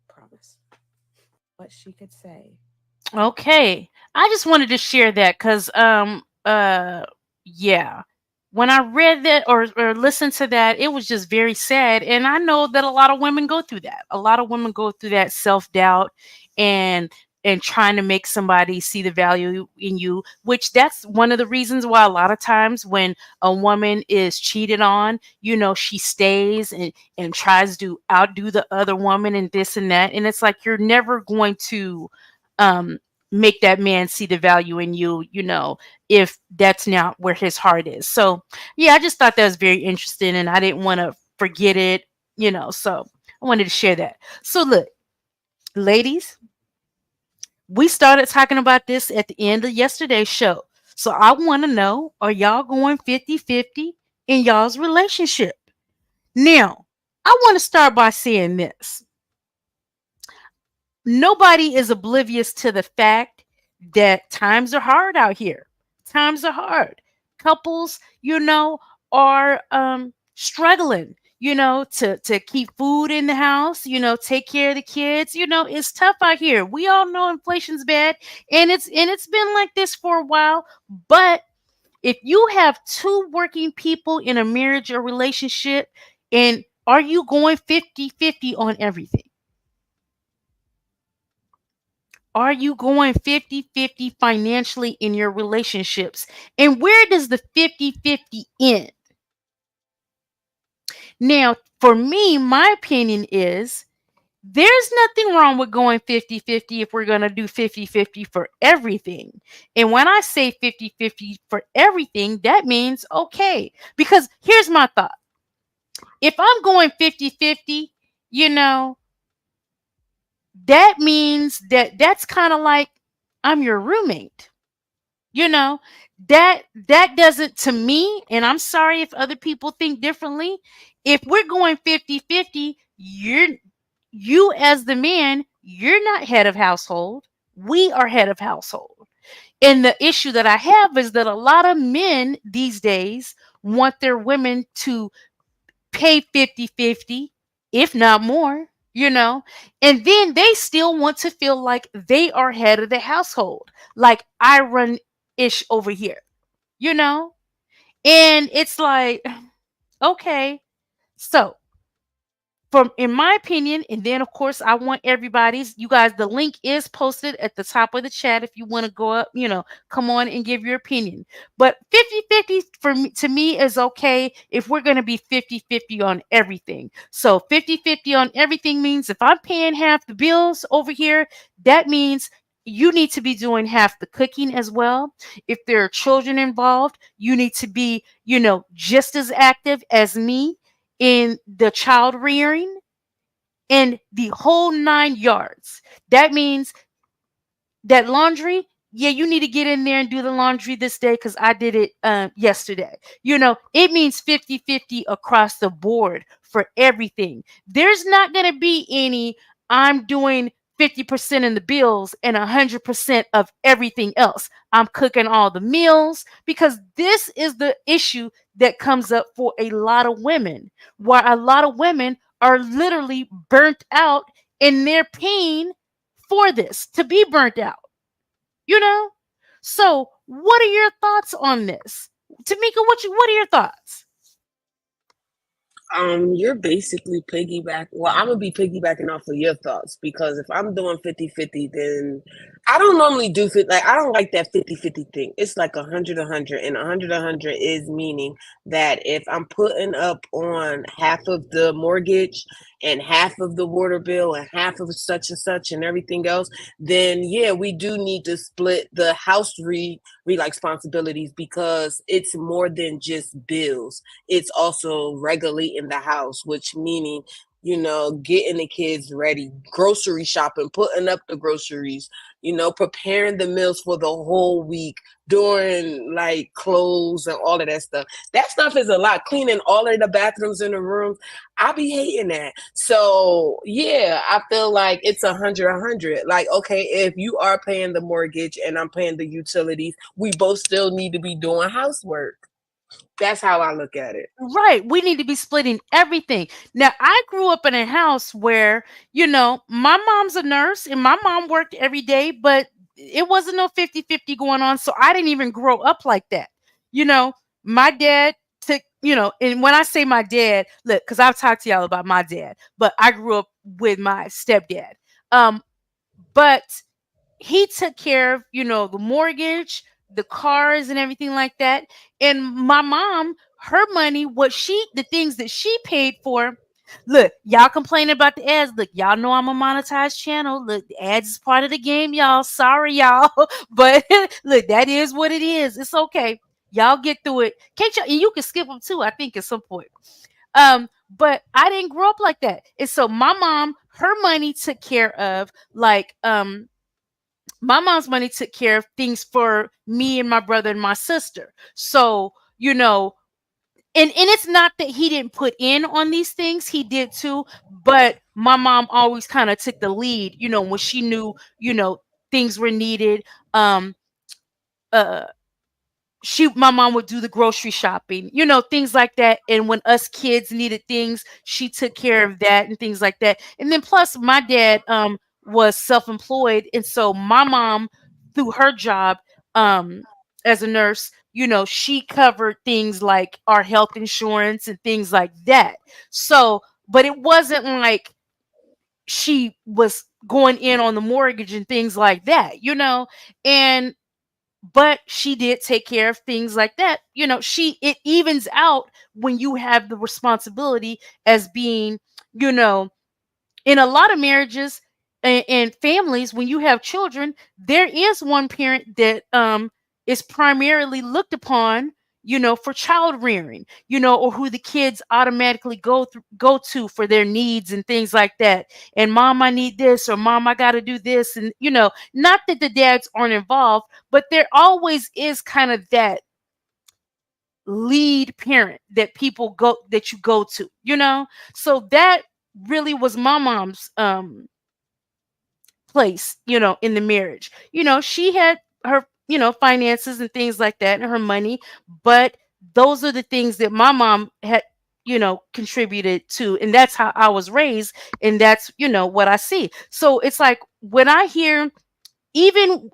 Promise. What she could say. Okay. I just wanted to share that cuz yeah. When I read that or listened to that, it was just very sad, and I know that a lot of women go through that. A lot of women go through that self-doubt and trying to make somebody see the value in you, which that's one of the reasons why a lot of times when a woman is cheated on, she stays and tries to outdo the other woman and this and that, and it's like you're never going to um make that man see the value in you, if that's not where his heart is. So, yeah, I just thought that was very interesting and I didn't want to forget it, so I wanted to share that. So, look, ladies, we started talking about this at the end of yesterday's show. So, I want to know, are y'all going 50-50 in y'all's relationship? Now, I want to start by saying this. Nobody is oblivious to the fact that times are hard out here. Times are hard. Couples, are struggling, to keep food in the house, take care of the kids. It's tough out here. We all know inflation's bad, and it's been like this for a while. But if you have two working people in a marriage or relationship, and are you going 50-50 on everything? Are you going 50-50 financially in your relationships? And where does the 50-50 end? Now, for me, my opinion is there's nothing wrong with going 50-50 if we're going to do 50-50 for everything. And when I say 50-50 for everything, that means okay. Because here's my thought. If I'm going 50-50, that means that's kind of like I'm your roommate. You know, that doesn't, to me, and I'm sorry if other people think differently, If we're going 50-50, you as the man, you're not head of household. We are head of household. And the issue that I have is that a lot of men these days want their women to pay 50-50, if not more, and then they still want to feel like they are head of the household, like I run ish over here, you know? And it's like, okay, so from in my opinion, and then of course I want everybody's, you guys, the link is posted at the top of the chat if you want to go up, come on and give your opinion. But 50-50 for me, to me, is okay if we're going to be 50-50 on everything. So 50-50 on everything means if I'm paying half the bills over here, that means you need to be doing half the cooking as well. If there are children involved, you need to be, just as active as me in the child rearing and the whole 9 yards. That means that laundry, yeah, you need to get in there and do the laundry this day because I did it yesterday. It means 50-50 across the board for everything. There's not going to be any, I'm doing 50% in the bills and 100% of everything else. I'm cooking all the meals because this is the issue that comes up for a lot of women, where a lot of women are literally burnt out and they're paying for this to be burnt out, you know? So, what are your thoughts on this? Tamika, what are your thoughts? You're basically piggyback. Well, I'm gonna be piggybacking off of your thoughts because if I'm doing 50-50, then I don't normally do 50. Like, I don't like that 50-50 thing. It's like 100-100, and 100-100 is meaning that if I'm putting up on half of the mortgage and half of the water bill and half of such and such and everything else, then yeah, we do need to split the house responsibilities because it's more than just bills. It's also regulating the house, which meaning, getting the kids ready, grocery shopping, putting up the groceries, preparing the meals for the whole week, doing like clothes and all of that stuff. That stuff is a lot. Cleaning all of the bathrooms in the rooms. I be hating that. So yeah, I feel like it's 100-100. Like, okay, if you are paying the mortgage and I'm paying the utilities, we both still need to be doing housework. That's how I look at it. Right. We need to be splitting everything. Now, I grew up in a house where, my mom's a nurse and my mom worked every day, but it wasn't no 50-50 going on. So I didn't even grow up like that. You know, my dad took, and when I say my dad, look, because I've talked to y'all about my dad, but I grew up with my stepdad. But he took care of, the mortgage, the cars and everything like that. And my mom, her money, the things that she paid for. Look, y'all complaining about the ads. Look, y'all know I'm a monetized channel. Look, the ads is part of the game, y'all. Sorry, y'all. But look, that is what it is. It's okay. Y'all get through it. Can't y'all, and you can skip them too, I think, at some point. But I didn't grow up like that. And so my mom, her money took care of like my mom's money took care of things for me and my brother and my sister. So, and it's not that he didn't put in on these things, he did too, but my mom always kind of took the lead, when she knew, things were needed. Um uh my mom would do the grocery shopping, things like that. And when us kids needed things, she took care of that and things like that. And then plus my dad was self-employed. And so my mom, through her job um as a nurse, she covered things like our health insurance and things like that. So, but it wasn't like she was going in on the mortgage and things like that, and but she did take care of things like that. It evens out when you have the responsibility as being, you know, in a lot of marriages and families, when you have children, there is one parent that is primarily looked upon, for child rearing, or who the kids automatically go to for their needs and things like that. And mom, I need this, or mom, I got to do this. And not that the dads aren't involved, but there always is kind of that lead parent that people go that you go to, you know? So that really was my mom's place, you know, in the marriage. You know, she had her, you know, finances and things like that and her money, but those are the things that my mom had, you know, contributed to, and that's how I was raised, and that's, you know, what I see. So it's like when I hear, even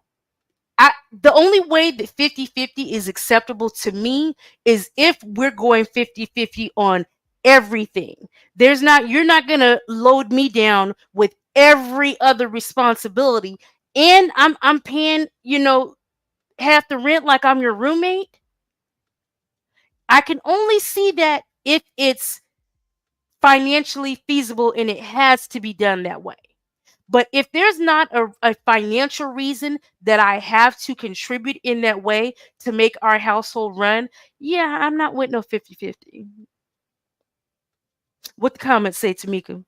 the only way that 50-50 is acceptable to me is if we're going 50-50 on everything. There's not You're not going to load me down with every other responsibility, and I'm paying, you know, half the rent like I'm your roommate. I can only see that if it's financially feasible and it has to be done that way. But if there's not a financial reason that I have to contribute in that way to make our household run, yeah, I'm not with no 50-50. What the comments say, Tamika?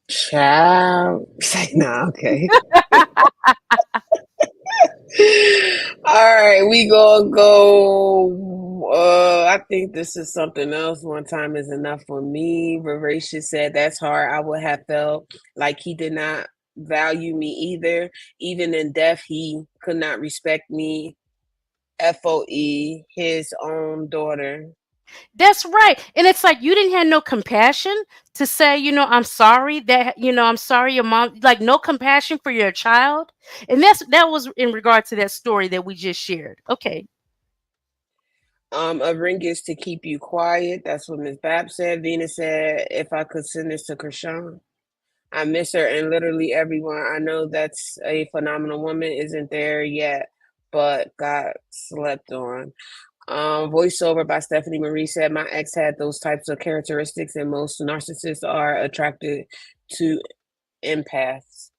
Child. Say nah, okay. All right, we gonna go. I think this is something else. One time is enough for me. Voracious said that's hard. I would have felt like he did not value me either. Even in death, he could not respect me. FOE, his own daughter. That's right. And it's like you didn't have no compassion to say, you know, I'm sorry that, you know, I'm sorry your mom, like no compassion for your child. And that was in regard to that story that we just shared. Okay. A ring is to keep you quiet. That's what Miss Bab said. Venus said, if I could send this to Krishan. I miss her and literally everyone. I know that's a phenomenal woman, isn't there yet, but got slept on. Voiceover by Stephanie Marie said, my ex had those types of characteristics, and most narcissists are attracted to empaths.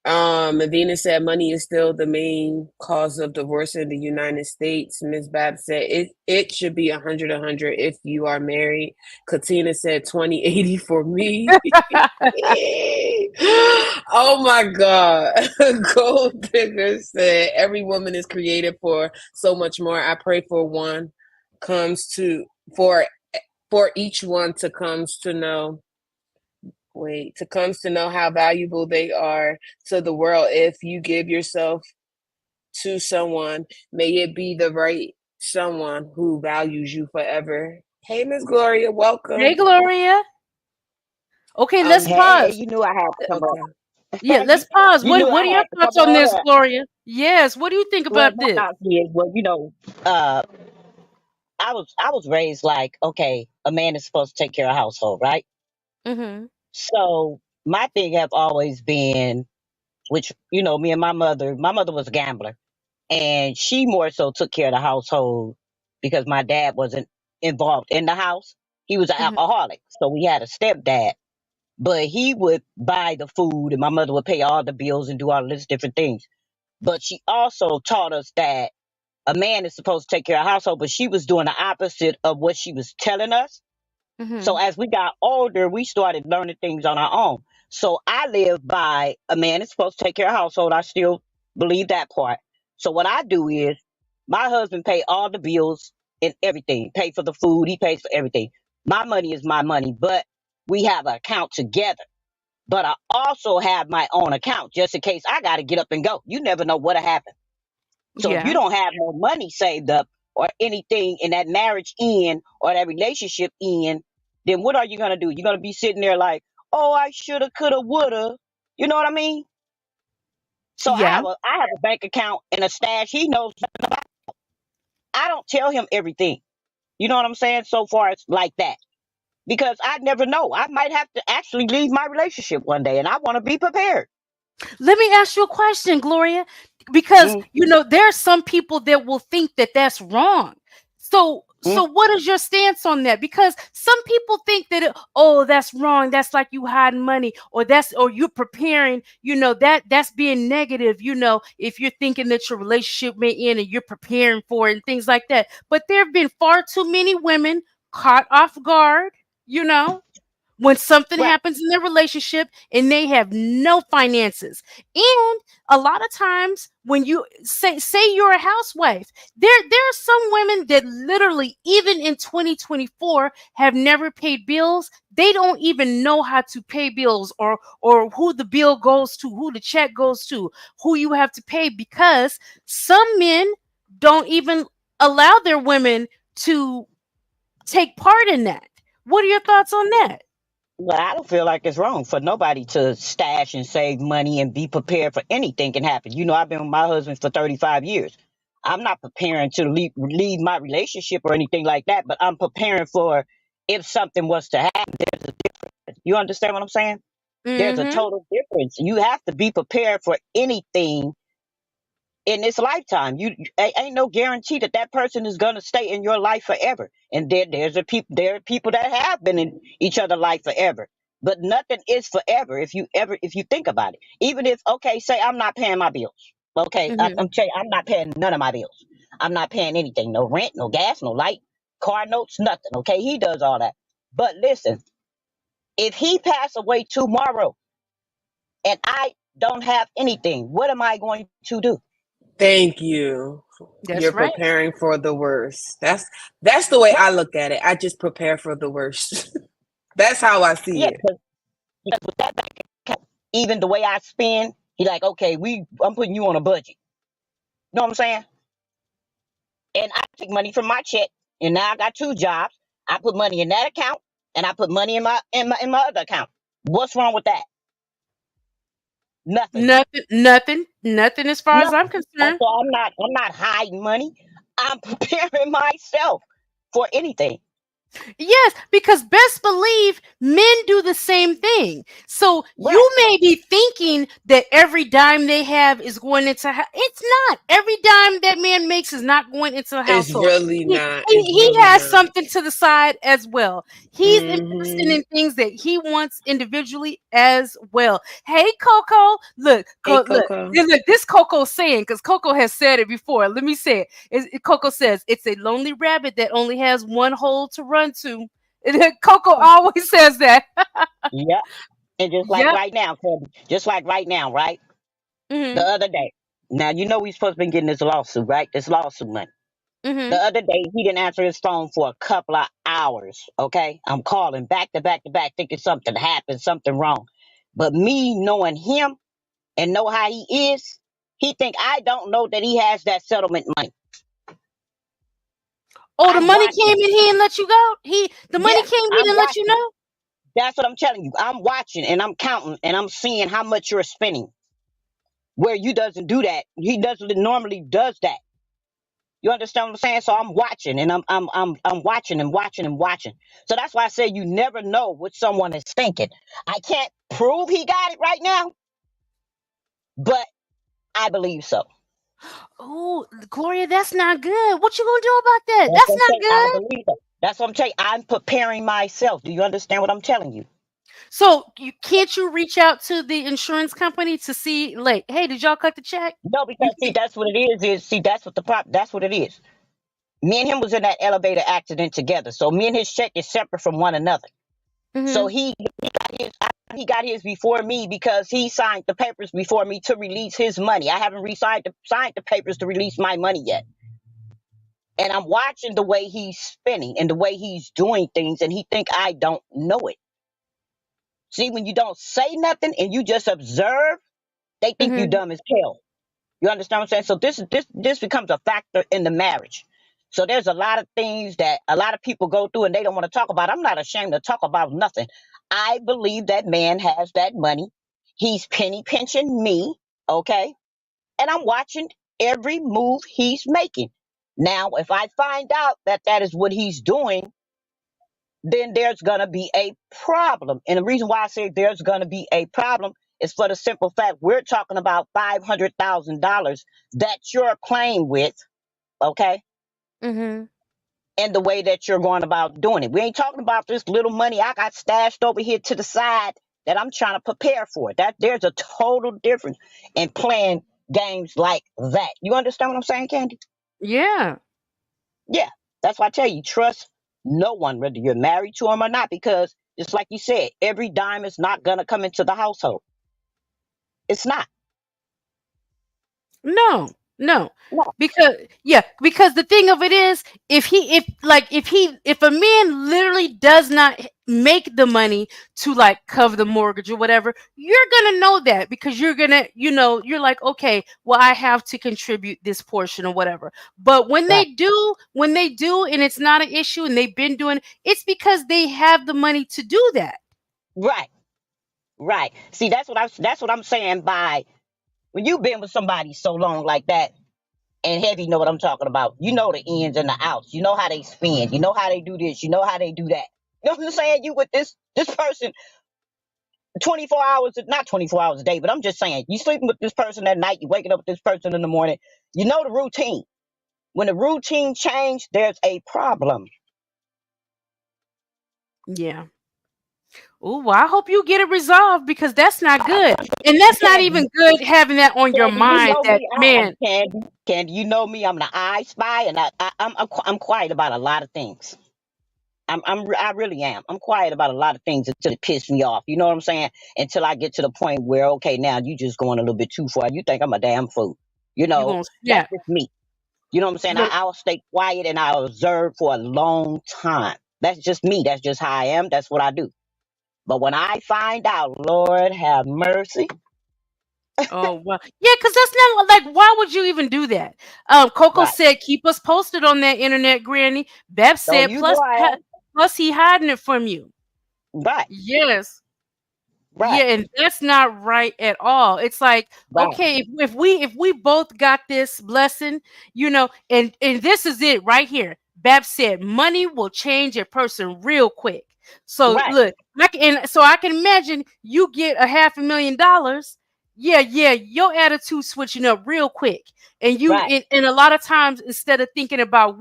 Medina said money is still the main cause of divorce in the United States. Ms. Bab said it should be 100 if you are married. Katina said 20-80 for me. Oh my God. Gold Digger said every woman is created for so much more. I pray for one comes to for each one to comes to know how valuable they are to the world. If you give yourself to someone, may it be the right someone who values you forever. Hey, Miss Gloria, Hey, welcome. Gloria. Okay, let's Um, Hey, pause. you knew I had to come okay. Yeah, up. let's pause. You knew What I are your had to come thoughts on this, on up. Gloria? Yes, what do you think Well, about my this? thoughts is, well, I was raised like, okay, a man is supposed to take care of household, right? Mhm. So my thing have always been, which me and my mother was a gambler, and she more so took care of the household because my dad wasn't involved in the house. He was an Mhm. alcoholic, so we had a stepdad, but he would buy the food, and my mother would pay all the bills and do all of these different things. But she also taught us that a man is supposed to take care of household, but she was doing the opposite of what she was telling us. So Mhm. as we got older, we started learning things on our own. So I live by a man is supposed to take care of household. I still believe that part. So what I do is my husband pay all the bills and everything, pay for the food, he pays for everything. My money is my money, but we have an account together. But I also have my own account just in case I got to get up and go. You never know what'll happen. So if you Yeah. don't have no money saved up or anything in that marriage end or that relationship end, then what are you gonna do? You're gonna be sitting there like, oh, I shoulda, coulda, woulda. You know what I mean? So I Yeah. have a bank account and a stash. He knows. I don't tell him everything. You know what I'm saying? So far it's like that. Because I never know. I might have to actually leave my relationship one day and I want to be prepared. Let me ask you a question, Gloria, because Mm, you know there are some people that will think that that's wrong. So mm. what is your stance on that? Because some people think that oh, that's wrong. That's like you hiding money, or you're preparing. You know that's being negative. You know, if you're thinking that your relationship may end and you're preparing for it and things like that. But there have been far too many women caught off guard. You know, when something Right. happens in their relationship and they have no finances. And a lot of times when you say you're a housewife, there are some women that literally, even in 2024, have never paid bills. They don't even know how to pay bills, or who the bill goes to, who the check goes to, who you have to pay, because some men don't even allow their women to take part in that. What are your thoughts on that? Well, I don't feel like it's wrong for nobody to stash and save money and be prepared for anything can happen. You know, I've been with my husband for 35 years. I'm not preparing to leave my relationship or anything like that, but I'm preparing for if something was to happen. You understand what I'm saying? There's a Mm-hmm. total difference. You have to be prepared for anything in this lifetime. Ain't no guarantee that that person is gonna stay in your life forever. And there are people that have been in each other's life forever. But nothing is forever if you think about it. Even if, okay, say I'm not paying my bills. Okay, Mm-hmm. I'm telling you, I'm not paying none of my bills. I'm not paying anything, no rent, no gas, no light, car notes, nothing. Okay, he does all that. But listen, if he pass away tomorrow and I don't have anything, what am I going to do? Thank you. You're That's right. preparing for the worst. That's the way Right? I look at it. I just prepare for the worst. That's how I see Yeah, it. because with that bank account, even the way I spend, he like, okay, I'm putting you on a budget. You know what I'm saying? And I take money from my check, and now I got two jobs. I put money in that account, and I put money in my other account. What's wrong with that? Nothing. Nothing, nothing, nothing as far as I'm Nothing. concerned. So I'm not hiding money. I'm preparing myself for anything. Yes, because best believe men do the same thing. So Right. you may be thinking that every dime they have is going into it's not. Every dime that man makes is not going into a It's household. really He, not. he, It's he really has not. something to the side as well. He's investing Mm-hmm. in things that he wants individually as well. Hey, Coco, look, Hey, look. Coco. Yeah, look, this Coco's saying, because Coco has said it before. Let me say it. Coco says it's a lonely rabbit that only has one hole to run to. Coco always says that. Yep. And just like Yep. right now, Kobe, just like right now, right? The Mhm. other day. Now you know we supposed to be getting this lawsuit, right? This lawsuit money. The Mhm. other day he didn't answer his phone for a couple of hours. Okay, I'm calling back to back to back, thinking something happened, something wrong. But me knowing him and know how he is, he think I don't know that he has that settlement money. Oh, the I'm money came watching. in, he didn't let you go. The money Yeah, came, he I'm didn't let you watching. know. That's what I'm telling you. I'm watching and I'm counting and I'm seeing how much you're spending. Where you doesn't do that, he doesn't normally does that. You understand what I'm saying? So I'm watching and I'm watching and watching and watching. So that's why I say you never know what someone is thinking. I can't prove he got it right now, but I believe so. Oh, Gloria, that's not good. What you gonna do about that? That's That's what I'm not saying. I good. believe so. That's what I'm telling you. I'm preparing myself. Do you understand what I'm telling you? So can't you reach out to the insurance company to see, like, hey, did y'all cut the check? No, You because see, that's what it is see, that's what the prop that's what it is. Me and him was in that elevator accident together. So me and his check is separate from one another. So Mhm. he got his before me because he signed the papers before me to release his money. I haven't signed the papers to release my money yet. And I'm watching the way he's spinning and the way he's doing things, and he think I don't know it. See, when you don't say nothing and you just observe, they think you Mhm. dumb as hell. You understand what I'm saying? So this becomes a factor in the marriage. So there's a lot of things that a lot of people go through and they don't want to talk about. I'm not ashamed to talk about nothing. I believe that man has that money. He's penny pinching me, okay? And I'm watching every move he's making. Now, if I find out that that is what he's doing, then there's going to be a problem. And the reason why I say there's going to be a problem is for the simple fact we're talking about $500,000 that you're playing with, okay? Mhm. And the way that you're going about doing it. We ain't talking about this little money I got stashed over here to the side that I'm trying to prepare for. That there's a total difference in playing games like that. You understand what I'm saying, Candy? Yeah. Yeah. That's why I tell you, trust no one, whether you're married to him or not, because Just like you said, every dime is not gonna come into the household. It's not. No, no. No. Because the thing of it is, if a man literally does not make the money to like cover the mortgage or whatever, you're gonna know that because you're gonna, you're like, okay, well, I have to contribute this portion or whatever. But Right. when they do, and it's not an issue, and they've been doing, it's because they have the money to do that. Right. Right. See, that's what I'm saying by when you've been with somebody so long like that, and Heavy know what I'm talking about. You know the ins and the outs. You know how they spend. You know how they do this. You know how they do that. You know what I'm saying? You with this person 24 hours, not 24 hours a day, but I'm just saying, you sleeping with this person at night, you waking up with this person in the morning. You know the routine. When the routine change, there's a problem. Yeah. Oh, well, I hope you get it resolved because that's not good. And that's not Candy, even good having that on your Candy, you mind know that, me. I'm man, Candy. You know me. I'm the I spy, and I'm quiet about a lot of things. I really am. I'm quiet about a lot of things until it pisses me off. You know what I'm saying? Until I get to the point where, okay, now you just going a little bit too far. You think I'm a damn fool. You you know, going to that's snap. just me. You know what I'm saying? Look, I'll stay quiet and I'll observe for a long time. That's just me. That's just how I am. That's what I do. But when I find out, Lord have mercy. oh, well. Yeah, because that's not like, why would you even do that? Coco Right. said, keep us posted on that internet, Granny. Beth Oh, said, you know I am. plus he hiding it from you. Right. Yes. Right. Yeah, and that's not right at all. It's like, Right. okay, if we both got this blessing, and this is it right here. Bab said money will change a person real quick. So Right. look, I can imagine you get a $500,000. Yeah, yeah, your attitude switching up real quick. And you Right. and a lot of times instead of thinking about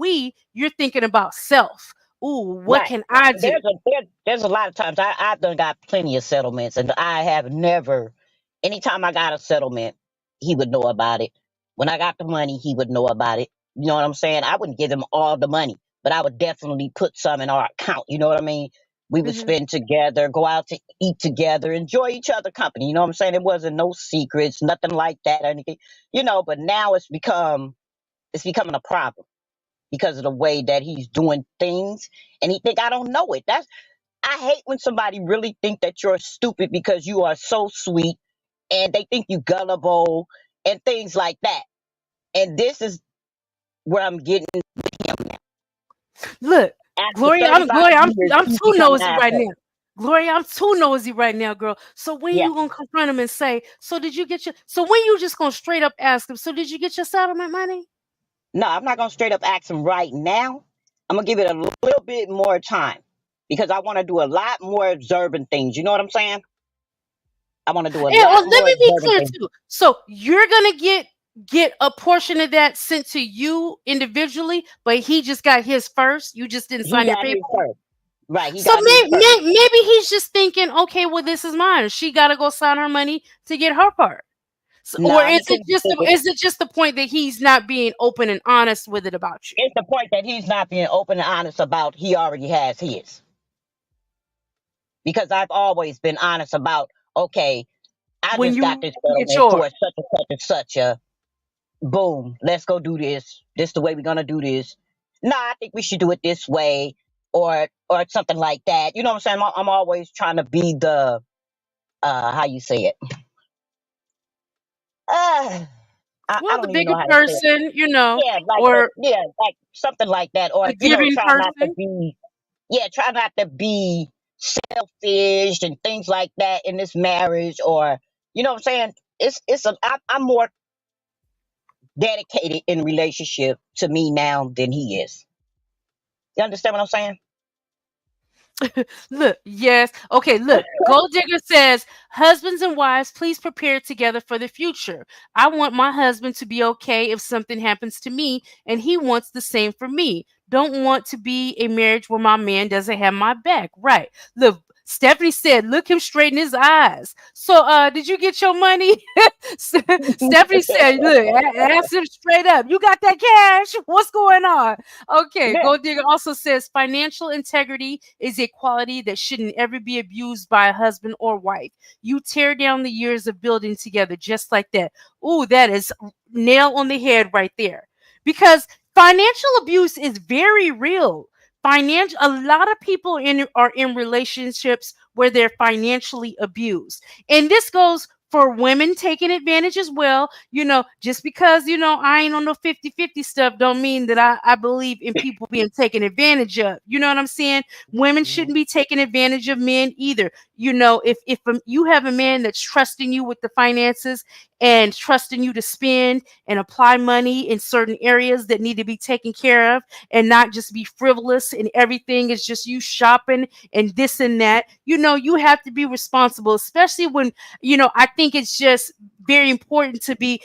you're thinking about self. Ooh, what Right. can I do? There's a lot of times I've done got plenty of settlements, and I have never. Anytime I got a settlement, he would know about it. When I got the money, he would know about it. You know what I'm saying? I wouldn't give him all the money, but I would definitely put some in our account. You know what I mean? We would Mhm. spend together, go out to eat together, enjoy each other company. You know what I'm saying? It wasn't no secrets, nothing like that or anything. But now it's becoming a problem because of the way that he's doing things, and he think I don't know it. I hate when somebody really think that you're stupid because you are so sweet, and they think you gullible and things like that. And this is where I'm getting him now. Look, After Gloria, 35 years, I'm he's too become an nosy right asshole. now. Gloria, I'm too nosy right now, girl. So when Yeah. you gonna confront him and say, so when you just gonna straight up ask him, so did you get your settlement money? No, I'm not gonna straight up ask him right now. I'm gonna give it a little bit more time because I want to do a lot more observing things. You know what I'm saying? I want to do a And lot let more me be observing clear things. too. So you're gonna get a portion of that sent to you individually, but he just got his first. You just didn't He sign your got his paperwork. first. Right, he So got his first. maybe he's just thinking, okay, well, this is mine. She got to go sign her money to get her part. So, or Nah, he couldn't be thinking. is it just the point that he's not being open and honest with it about you? It's the point that he's not being open and honest about he already has his. Because I've always been honest about, okay, I When just got you this get settlement yours. for such and such and such a boom, let's go do this. This the way we're gonna do this. Nah, I think we should do it this way, or something like that. You know what I'm saying? I'm always trying to be the how you say it. Uh, I Well, the don't even bigger know how to say it. person, Yeah, or like something like that. Or, the giving try not to person. be try not to be selfish and things like that in this marriage, or you know what I'm saying? I'm more dedicated in relationship to me now than he is. You understand what I'm saying? Look, yes. Okay, look. Gold Digger says, husbands and wives, please prepare together for the future. I want my husband to be okay if something happens to me, and he wants the same for me. Don't want to be a marriage where my man doesn't have my back. Right. Look, Stephanie said, look him straight in his eyes. So did you get your money? Stephanie said, look, ask him straight up. You got that cash? What's going on? Okay, Yeah. Gold Digger also says financial integrity is a quality that shouldn't ever be abused by a husband or wife. You tear down the years of building together just like that. Ooh, that is nail on the head right there. Because financial abuse is very real. A lot of people are in relationships where they're financially abused. And this goes for women taking advantage as well. Just because, I ain't on no 50-50 stuff don't mean that I believe in people being taken advantage of. You know what I'm saying? Women shouldn't be taking advantage of men either. If you have a man that's trusting you with the finances and trusting you to spend and apply money in certain areas that need to be taken care of, and not just be frivolous and everything is just you shopping and this and that. You have to be responsible, especially when, I think it's just very important to be,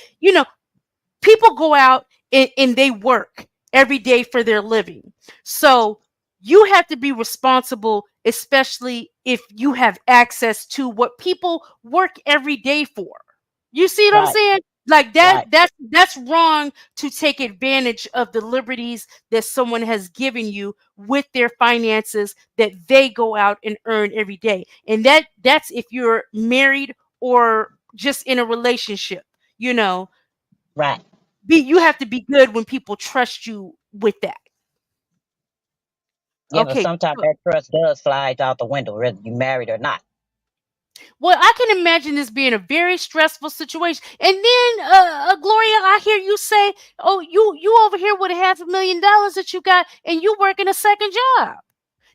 people go out and they work every day for their living. So you have to be responsible, especially if you have access to what people work every day for. You see what I'm Right. saying? Like that Right. that's wrong to take advantage of the liberties that someone has given you with their finances that they go out and earn every day. And that's if you're married or just in a relationship, you know. Right. You have to be good when people trust you with that. Yeah, but Okay. sometimes that trust does fly out the window, whether you married or not. Well, I can imagine this being a very stressful situation. And then, Gloria, I hear you say, "Oh, you over here with $500,000 that you got, and you working a second job."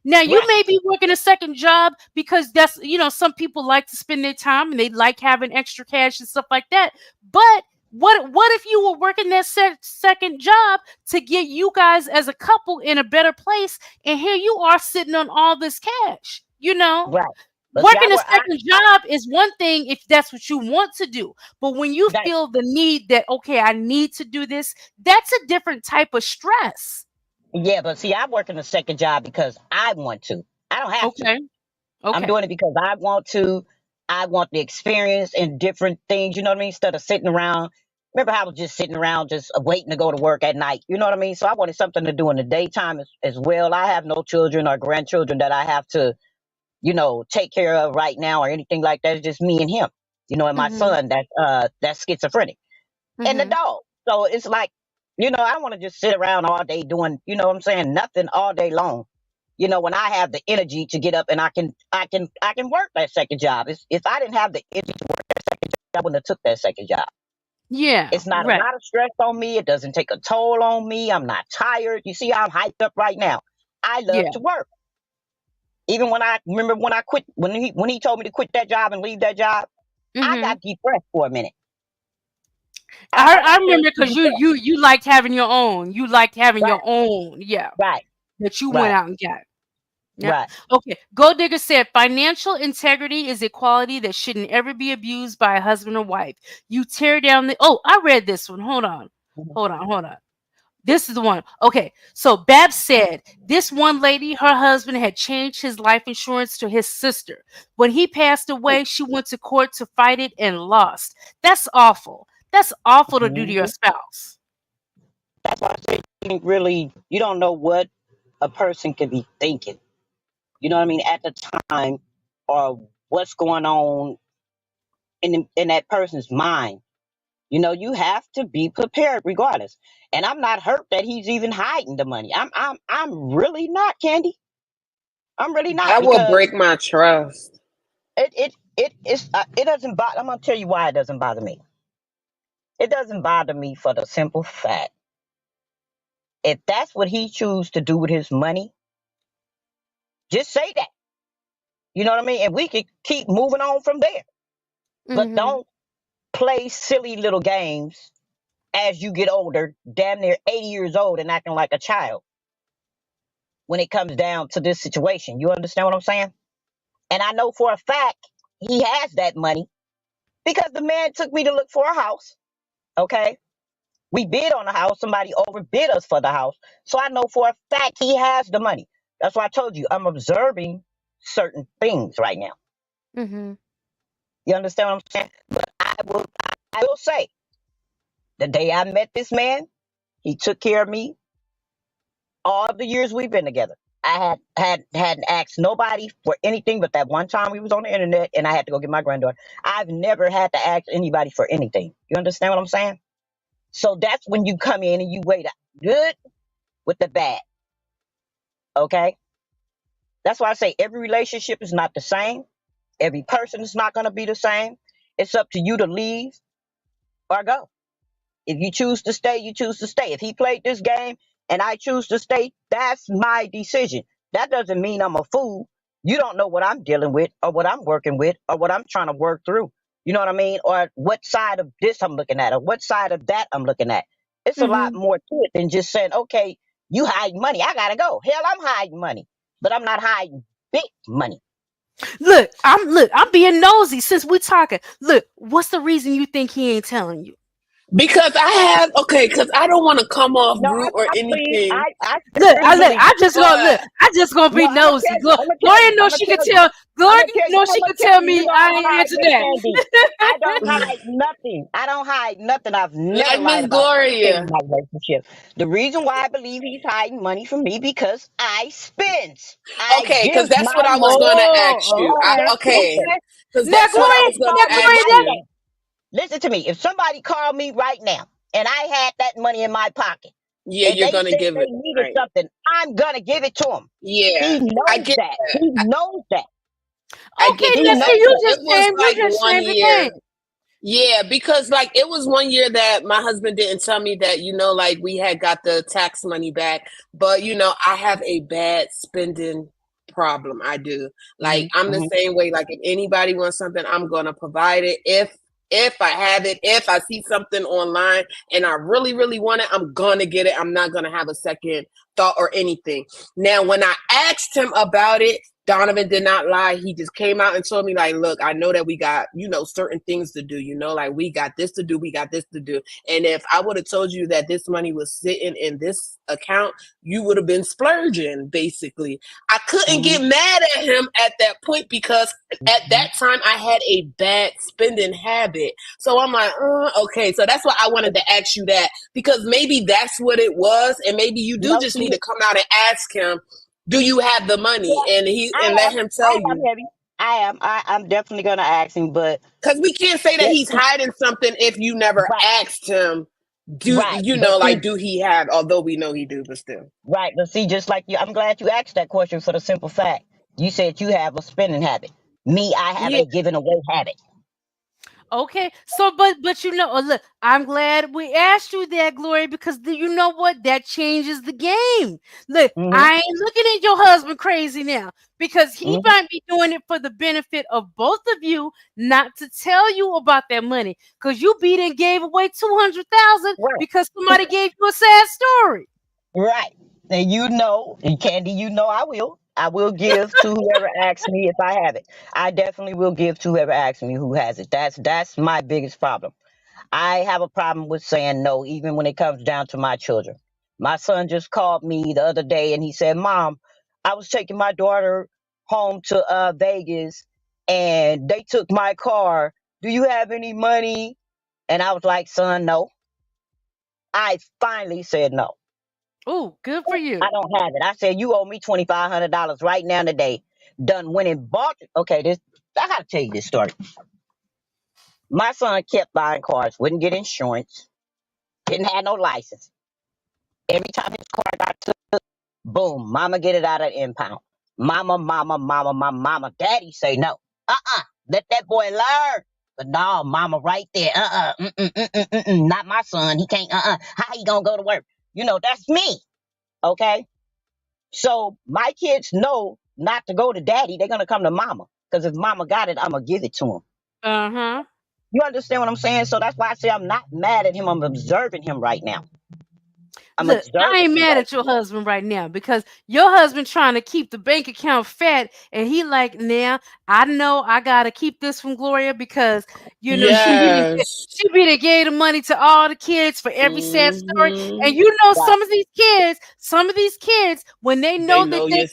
Now, you Right. may be working a second job because that's, some people like to spend their time and they like having extra cash and stuff like that. But what if you were working that second job to get you guys as a couple in a better place, and here you are sitting on all this cash? Right. But see, Working a second job is one thing if that's what you want to do. But when you that, feel the need that, okay, I need to do this, that's a different type of stress. yeah, but see, I work in a second job because I want to. I don't have to. Okay. I'm Okay. doing it because I want to. I want the experience and different things. You know what I mean? Instead of sitting around. Remember how I was just sitting around, just waiting to go to work at night. You know what I mean? So I wanted something to do in the daytime as well. I have no children or grandchildren that I have to, take care of right now or anything like that. It's just me and him. And my Mhm. son that's schizophrenic. And the Mhm. dog. So it's like, I don't want to just sit around all day doing, what I'm saying, nothing all day long. When I have the energy to get up and I can work that second job. If I didn't have the energy to work that second job, I wouldn't have took that second job. Yeah, It's not a right. lot of stress on me. It doesn't take a toll on me. I'm not tired. You see how I'm hyped up right now. I love Yeah. to work. Even when I remember when I quit, when he told me to quit that job and leave that job, I Mhm. got depressed for a minute. I I got remember seriously because you depressed. you you liked having your own. You liked having your Right, own. Yeah, right, that you went right, out and got. Yeah. right. Okay. Gold Digger said financial integrity is a quality that shouldn't ever be abused by a husband or wife. You tear down the. Oh, I read this one. Hold on. Mhm. Hold on. Hold on. This is the one. Okay. So Babs said this one lady, her husband had changed his life insurance to his sister. When he passed away, she went to court to fight it and lost. That's awful. That's awful to do to your Mhm. spouse. That's why I say you don't know what a person could be thinking. You know what I mean? At the time, or what's going on in that person's mind. You have to be prepared regardless. And I'm not hurt that he's even hiding the money. I'm really not, Candy. I'm really not That will because break my trust. it doesn't bother. I'm gonna tell you why it doesn't bother me. It doesn't bother me for the simple fact if that's what he chooses to do with his money, just say that. You know what I mean? And we can keep moving on from there. But Mm-hmm. don't play silly little games as you get older, damn near 80 years old, and acting like a child when it comes down to this situation. You understand what I'm saying? And I know for a fact he has that money because the man took me to look for a house. Okay. We bid on the house. Somebody overbid us for the house. So I know for a fact he has the money. That's why I told you I'm observing certain things right now. Mm-hmm. You understand what I'm saying? But I will say, the day I met this man, he took care of me all the years we've been together. I hadn't asked nobody for anything but that one time we was on the internet and I had to go get my granddaughter. I've never had to ask anybody for anything. You understand what I'm saying? So that's when you come in and you weigh the good with the bad. Okay? That's why I say every relationship is not the same. Every person is not gonna be the same. It's up to you to leave or go. If you choose to stay, you choose to stay. If he played this game and I choose to stay, that's my decision. That doesn't mean I'm a fool. You don't know what I'm dealing with or what I'm working with or what I'm trying to work through. You know what I mean? Or what side of this I'm looking at or what side of that I'm looking at. It's a lot Mm-hmm. more to it than just saying, okay, you hide money. I gotta go. Hell, I'm hiding money, but I'm not hiding big money. I'm being nosy since we're talking. Look, what's the reason you think he ain't telling you? Because because I don't want to come off No, rude or please, anything. I Look, really believe. But I just gonna No, be nosy. I'm gonna tell Gloria you, knows I'm gonna she can tell you. tell. I'm Gloria gonna tell you. knows I'm she gonna can tell tell you. You me know I I don't ain't hide into Miss that. Candy. I don't hide nothing. I don't hide nothing. I've never like lied Miss about anything Gloria. in my relationship. The reason why I believe he's hiding money from me because I spend. I Okay, give because that's my what I was money. gonna ask Oh, you. okay, Okay, Listen, okay. because Now, if that's what I Gloria, was somebody gonna now, called me ask Gloria, right that, you. now, listen to me. If somebody called me right now and I had that money in my pocket Yeah, and you're they gonna said give they it needed right. something, I'm gonna give it to them. Yeah, He I knows get that. that. He knows that. I okay, get He now that. see, knows you that. It just was came, you like just one changed the year. game. Yeah, because like it was one year that my husband didn't tell me that, like we had got the tax money back. But I have a bad spending problem. I do. Like I'm the Hmm. same way. Like if anybody wants something, I'm gonna provide it. If I have it, if I see something online and I really, really want it, I'm gonna get it. I'm not gonna have a second thought or anything. Now, when I asked him about it, Donovan did not lie. He just came out and told me, like, look, I know that we got, certain things to do, like we got this to do, we got this to do. And if I would have told you that this money was sitting in this account, you would have been splurging, basically. I couldn't Hmm. get mad at him at that point because at Hmm. that time I had a bad spending habit. So I'm like, okay. So that's why I wanted to ask you that, because maybe that's what it was. And maybe you do No, just need see, to come out and ask him, do you have the money? yeah, And I let am. him I tell am you. heavy. I am. I'm definitely gonna ask him, but Because we can't say that that, he's hiding something if you never right, asked him, right. But see, do he have, although we know he do, but still. right. But see, just like you, I'm glad you asked that question for the simple fact you said you have a spending habit. Me, I have Yeah. a giving away habit. Okay, so look, I'm glad we asked you that, Gloria, because you know what? That changes the game. Look, Hmm. I ain't looking at your husband crazy now because he Hmm. might be doing it for the benefit of both of you, not to tell you about that money, because you beat and gave away 200,000 Right. because somebody gave you a sad story. Right. And and Candy, I will. I will give to whoever asks me if I have it. I definitely will give to whoever asks me who has it. That's my biggest problem. I have a problem with saying no, even when it comes down to my children. My son just called me the other day and he said, Mom, I was taking my daughter home to Vegas and they took my car. Do you have any money? And I was like, son, no. I finally said no. Oh, good for I you. don't have it. I said, you owe me $2,500 right now today. Done went and bought it. Okay, I gotta tell you this story. My son kept buying cars, wouldn't get insurance, didn't have no license. Every time his car got took, boom, mama get it out of the impound. Mama. Daddy say no. Let that boy learn. But no, mama right there. Not my son. He can't, How he gonna go to work? That's me. Okay? So my kids know not to go to daddy. They're gonna come to mama. Because if mama got it, I'm gonna give it to him. Uh-huh. You understand what I'm saying? So that's why I say I'm not mad at him. I'm observing him right now. I'm Look, I observant, ain't mad though. at your husband right now because your husband trying to keep the bank account fat, and he like, now I know I gotta keep this from Gloria because Yes. she be the gave the money to all the kids for every sad story, and Hmm. Right. some of these kids, when they They know that know your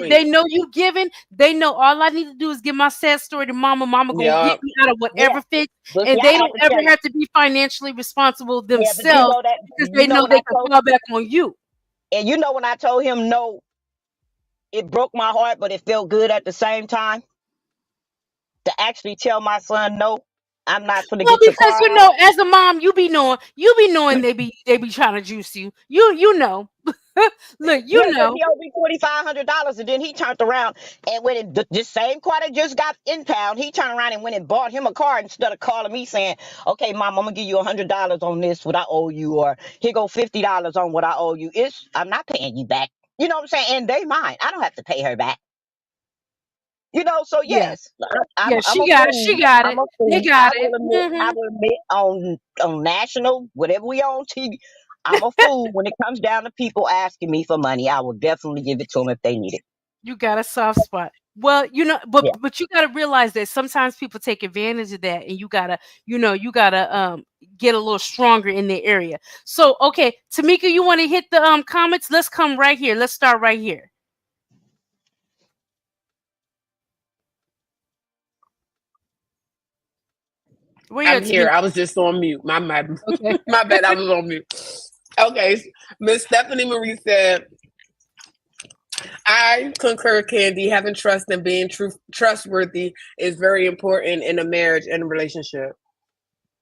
they point. know you giving, they know all I need to do is give my sad story to mama. Mama gonna get Yeah. me out of Yeah. whatever fix, But see, and I they have don't to ever tell you, have to be financially responsible yeah, but you themselves know that, because they know when they I can told, fall back on you. and when I told him no, it broke my heart, but it felt good at the same time to actually tell my son no. I'm not gonna Well, get your because car out. as a mom, you be knowing they be trying to juice you. You know. Look, Yeah, you because know. he owed me $2,500, and then he turned around and when this same car that just got impound, he turned around and went and bought him a car instead of calling me saying, "Okay, mom, I'm gonna give you $100 on this what I owe you, or here go $50 on what I owe you." I'm not paying you back. You know what I'm saying? And they mine. I don't have to pay her back. So Yeah. yes, I'm Yeah, I'm a she fool. got I'm it. a They fool. got it. I will admit on national, whatever we on TV, I'm a fool when it comes down to people asking me for money. I will definitely give it to them if they need it. You got a soft spot. Well, but Yeah. you got to realize that sometimes people take advantage of that, and you gotta get a little stronger in the area. So, okay, Tamika, you want to hit the comments? Let's come right here. Let's start right here. Where you I'm at, here. Tamika? I was just on mute. My bad. Okay. My bad. I was on mute. Okay. Miss Stephanie Marie said, I concur, Candy. Having trust and being trustworthy is very important in a marriage and a relationship.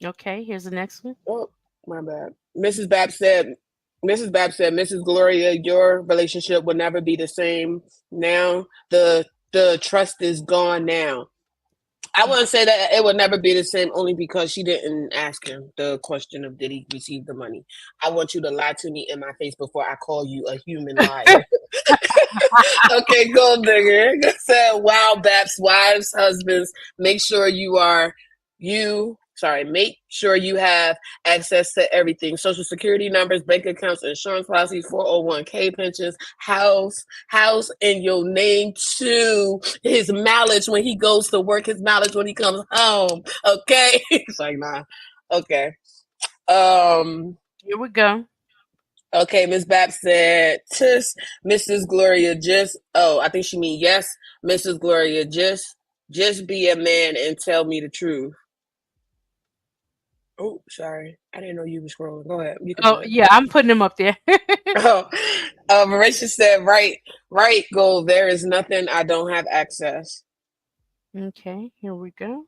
Okay. Here's the next one. Oh, my bad. Mrs. Gloria, your relationship will never be the same now. The trust is gone now. I wouldn't say that it would never be the same only because she didn't ask him the question of did he receive the money. I want you to lie to me in my face before I call you a human liar. Okay, gold digger. Said, wow, Baps, wives, husbands, make sure make sure you have access to everything. Social security numbers, bank accounts, insurance policies, 401k pensions, house in your name too. His mileage when he goes to work, his mileage when he comes home. Okay. It's like, nah. Okay. Um, Here we go. Okay, Miss Bab said, "Tis Mrs. Gloria, just I think she mean yes, Mrs. Gloria, just be a man and tell me the truth." Oh, sorry, I didn't know you were scrolling. Go ahead, you can Oh say it. yeah, I'm putting them up there. Oh, Marisha said, right, go. There is nothing I don't have access. Okay, here we go.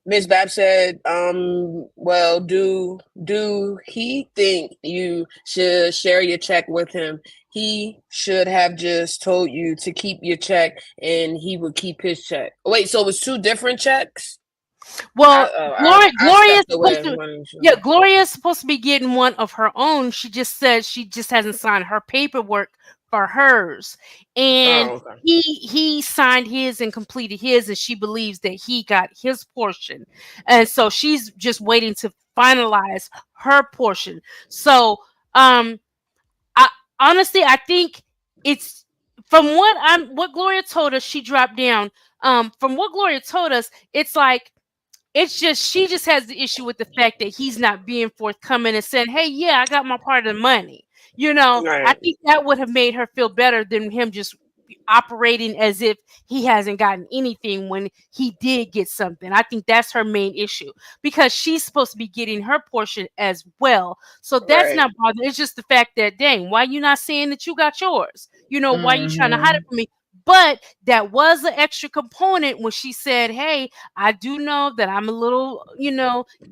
Miss Bab said, well, do he think you should share your check with him? He should have just told you to keep your check and he would keep his check. Wait, so it was two different checks? Well, I Gloria is stepped supposed away. to. Yeah, Gloria is supposed to be getting one of her own. She just said she just hasn't signed her paperwork for hers, and Oh, okay. he signed his and completed his, and she believes that he got his portion, and so she's just waiting to finalize her portion. So, I honestly, I think it's from what Gloria told us. She dropped down. From what Gloria told us, it's like it's just she just has the issue with the fact that he's not being forthcoming and saying, "Hey, yeah, I got my part of the money." I Right, think that would have made her feel better than him just operating as if he hasn't gotten anything when he did get something. I think that's her main issue because she's supposed to be getting her portion as well. So that's right. not bothering. It's just the fact that, dang, why you not saying that you got yours? Why you trying to hide it Hmm. from me? But that was an extra component when she said, "Hey, I do know that I'm a little,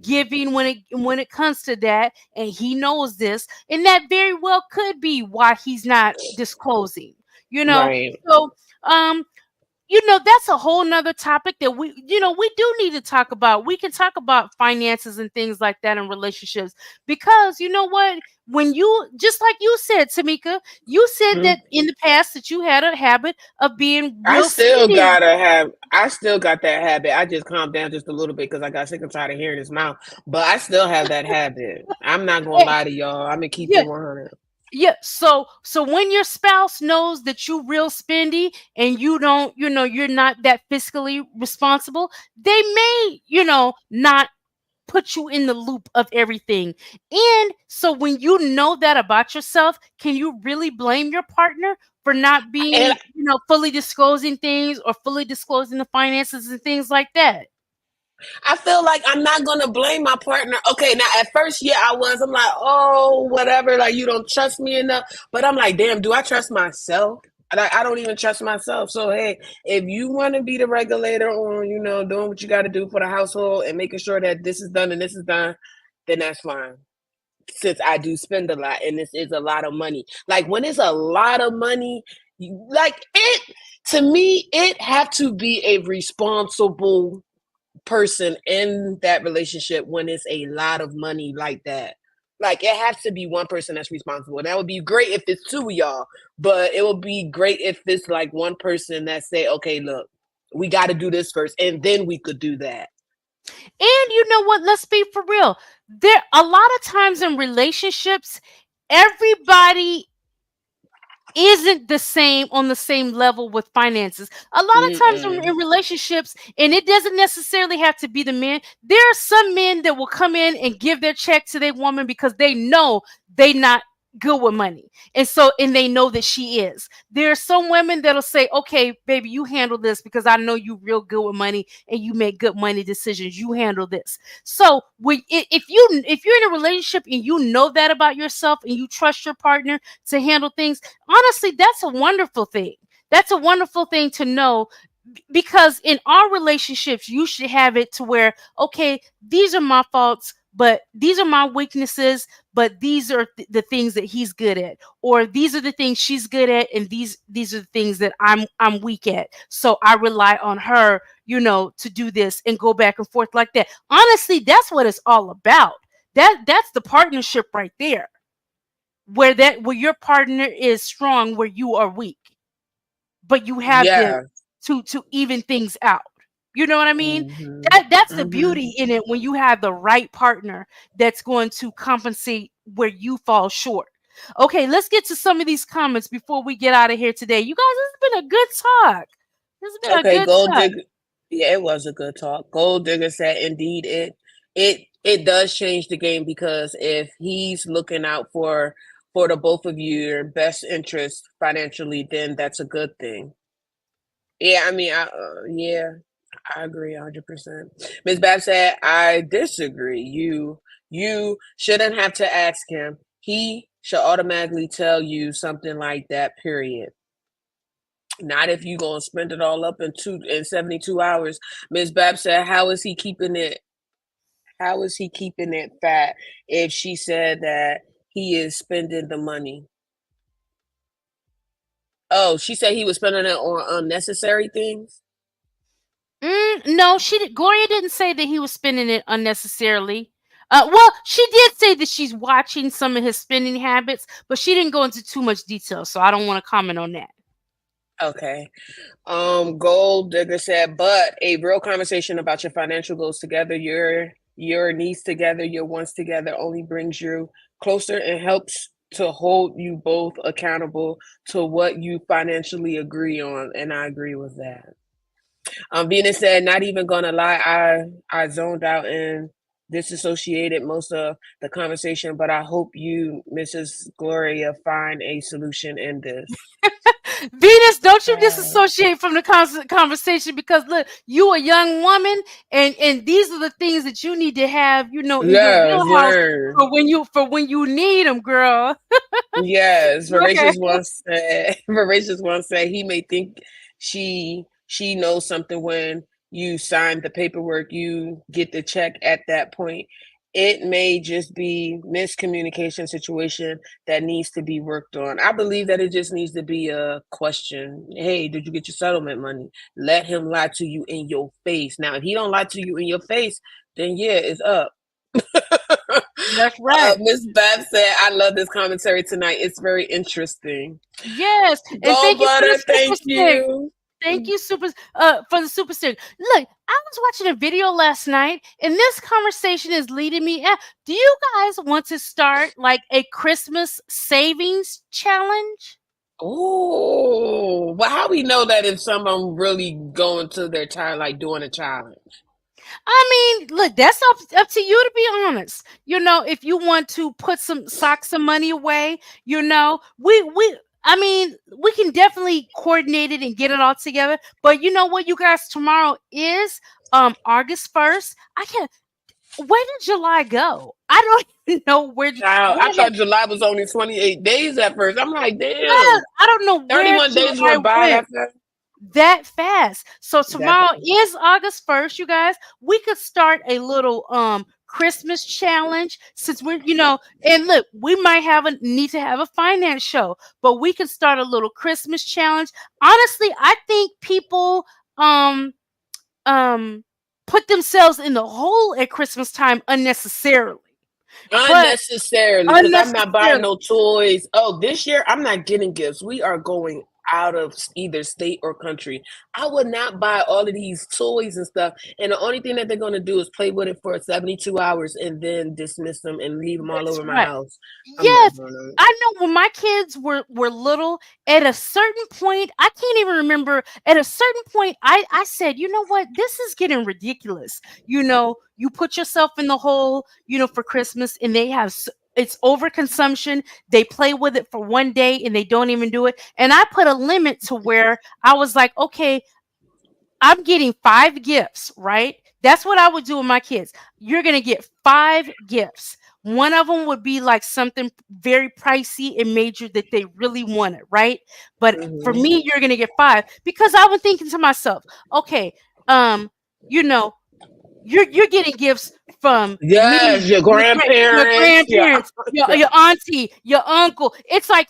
giving when it comes to that, and he knows this, and that very well could be why he's not disclosing." Right. So, um, that's a whole nother topic that we do need to talk about. We can talk about finances and things like that in relationships, because you know what? When you, just like you said, Tamika, you said Mhm. that in the past that you had a habit of being I real still stingy. gotta have. I still got that habit. I just calmed down just a little bit because I got sick and tired of hearing his mouth. But I still have that habit. I'm not gonna Eh, lie to y'all. I'm gonna keep it Yeah, 100. yeah. So when your spouse knows that you real spendy and you don't, you're not that fiscally responsible, they may, not put you in the loop of everything. And so when you know that about yourself, can you really blame your partner for not And being, fully disclosing things or fully disclosing the finances and things like that? I feel like I'm not gonna blame my partner. Okay, now at first, yeah, I was. I'm like, oh, whatever. Like you don't trust me enough. But I'm like, damn, do I trust myself? Like I don't even trust myself. So hey, if you want to be the regulator on, doing what you got to do for the household and making sure that this is done and this is done, then that's fine. Since I do spend a lot and this is a lot of money. Like when it's a lot of money, like it to me, it have to be a responsible person in that relationship when it's a lot of money like that. Like it has to be one person that's responsible. And that would be great if it's two of y'all, but it would be great if it's like one person that say, okay, look, we got to do this first, and then we could do that. And you know what? Let's be for real. There a lot of times in relationships, everybody isn't the same on the same level with finances. A lot of times in Mm-mm. relationships, and it doesn't necessarily have to be the men, there are some men that will come in and give their check to their woman because they know they not good with money. And they know that she is. There are some women that'll say, okay, baby, you handle this because I know you real good with money and you make good money decisions. You handle this. So if you're in a relationship and you know that about yourself and you trust your partner to handle things, honestly, that's a wonderful thing. That's a wonderful thing to know, because in our relationships, you should have it to where, okay, these are my faults, but these are my weaknesses, but these are the things that he's good at, or these are the things she's good at, and these are the things that I'm weak at. So I rely on her, to do this and go back and forth like that. Honestly, that's what it's all about. That's the partnership right there, where your partner is strong where you are weak, but you have them Yeah. to even things out. You know what I mean? Mm-hmm. That's the Mm-hmm. beauty in it, when you have the right partner that's going to compensate where you fall short. Okay, let's get to some of these comments before we get out of here today. You guys, this has been a good talk. This has been a Okay, good Gold talk. Digger. Yeah, it was a good talk. Gold Digger said, indeed, it does change the game, because if he's looking out for the both of your best interest financially, then that's a good thing. Yeah, I mean, yeah, I agree 100%. Miss Bab said, I disagree. You shouldn't have to ask him. He should automatically tell you something like that. Period. Not if you gonna spend it all up in 72 hours. Miss Bab said, how is he keeping it? How is he keeping it fat if she said that he is spending the money? Oh, she said he was spending it on unnecessary things. No, Gloria didn't say that he was spending it unnecessarily. Well, she did say that she's watching some of his spending habits, but she didn't go into too much detail, so I don't want to comment on that. Okay. Gold Digger said, but a real conversation about your financial goals together, your needs together, your wants together, only brings you closer and helps to hold you both accountable to what you financially agree on. And I agree with that. Venus said, not even gonna lie, I zoned out and disassociated most of the conversation, but I hope you, Mrs. Gloria, find a solution in this. Venus, don't you disassociate from the conversation, because look, you a young woman, and these are the things that you need to have, in your Yes, wheelhouse learn. for when you need them, girl. Yes, Okay. Voracious once said he may think she knows something when you sign the paperwork, you get the check at that point. It may just be miscommunication situation that needs to be worked on. I believe that it just needs to be a question. Hey, did you get your settlement money? Let him lie to you in your face. Now, if he don't lie to you in your face, then yeah, it's up. That's right. Miss Beth said, I love this commentary tonight. It's very interesting. Yes, and Go thank you for the Butter, super thank stick. you. Thank you, for the super stick. Look, I was watching a video last night, and this conversation is leading me. Do you guys want to start like a Christmas savings challenge? Oh, well, how we know that if someone really going to their time, like doing a challenge? I mean, look, that's up to you to be honest. If you want to put some money away, I mean, we can definitely coordinate it and get it all together. But you know what, you guys, tomorrow is August 1st. I can't. Where did July go? I don't even know Child, I where thought July was only 28 days at first. I'm like, I, damn, I don't know where 31 days July went by went that fast. that fast. So That tomorrow is August 1st, you guys. We could start a little Christmas challenge since and look, we might need to have a finance show, but we could start a little Christmas challenge. Honestly, I think people um um put themselves in the hole at Christmas time unnecessarily. But unnecessarily, because I'm not buying unnecessarily. no toys. Oh, this year I'm not getting gifts. We are going out of either state or country. I would not buy all of these toys and stuff. And the only thing that they're going to do is play with it for 72 hours and then dismiss them and leave them all That's over my right. house. I'm not Yes, doing that. I know when my kids were little, at a certain point, I can't even remember, at a certain point, I said, you know what, this is getting ridiculous. You put yourself in the hole, for Christmas, and it's overconsumption. They play with it for one day and they don't even do it. And I put a limit to where I was like, okay, I'm getting 5 gifts, right? That's what I would do with my kids. You're going to get 5 gifts. One of them would be like something very pricey and major that they really wanted, right? But for Hmm. me, you're going to get 5 because I was thinking to myself, okay, um, you know, you're getting gifts from me, Yes, your your grandparents. Yeah. grandparents, your auntie, your uncle. It's like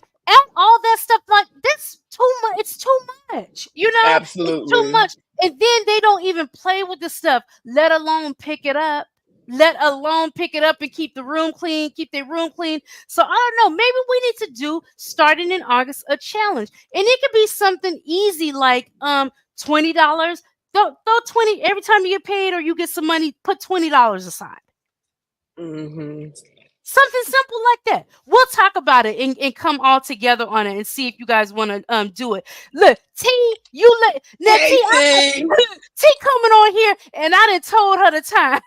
all that stuff. Like that's too much. It's too much. It's too Absolutely. much. And then they don't even play with the stuff, let alone pick it up. Let alone pick it up and keep the room clean, keep their room clean. So I don't know. Maybe we need to do starting in August a challenge, and it could be something easy like $20. Throw 20 every time you get paid or you get some money, put $20 aside. Hmm. Something simple like that. We'll talk about it and come all together on it and see if you guys want to do it. Look, T, now Hey, T. T coming on here and I done told her the time.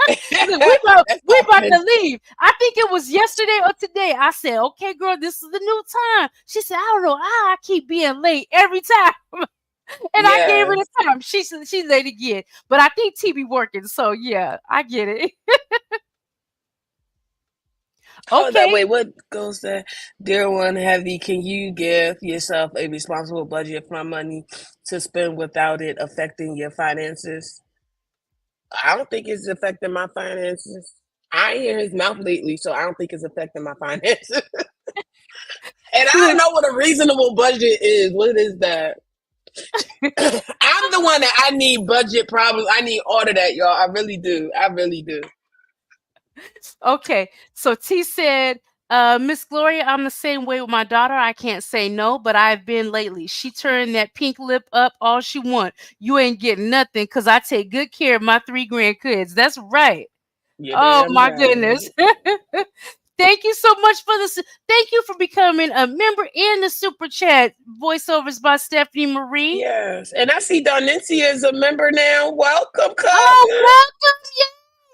Look, That's we about happening. to leave. I think it was yesterday or today. I said, okay, girl, this is the new time. She said, I don't know. I keep being late every time. And I gave her the Yes. time. She's late again. But I think T be working. So yeah, I get it. Oh, that Okay. way, what goes there? Dear one, Heavy, can you give yourself a responsible budget for money to spend without it affecting your finances? I don't think it's affecting my finances. I ain't hear his mouth lately, so I don't think it's affecting my finances. And I don't Look, know what a reasonable budget is. What is that? I'm the one that I need budget problems. I need all of that, y'all. I really do. I really do. okay. So T said, Miss Gloria, I'm the same way with my daughter. I can't say no, but I've been lately. She turned that pink lip up all she want. You ain't getting nothing because I take good care of my 3 grandkids. That's right. You're Oh damn my right. goodness. Thank you so much for this. Thank you for becoming a member in the super chat. Voiceovers by Stephanie Marie. Yes. And I see Donencia is a member now. Welcome, Oh, cousin.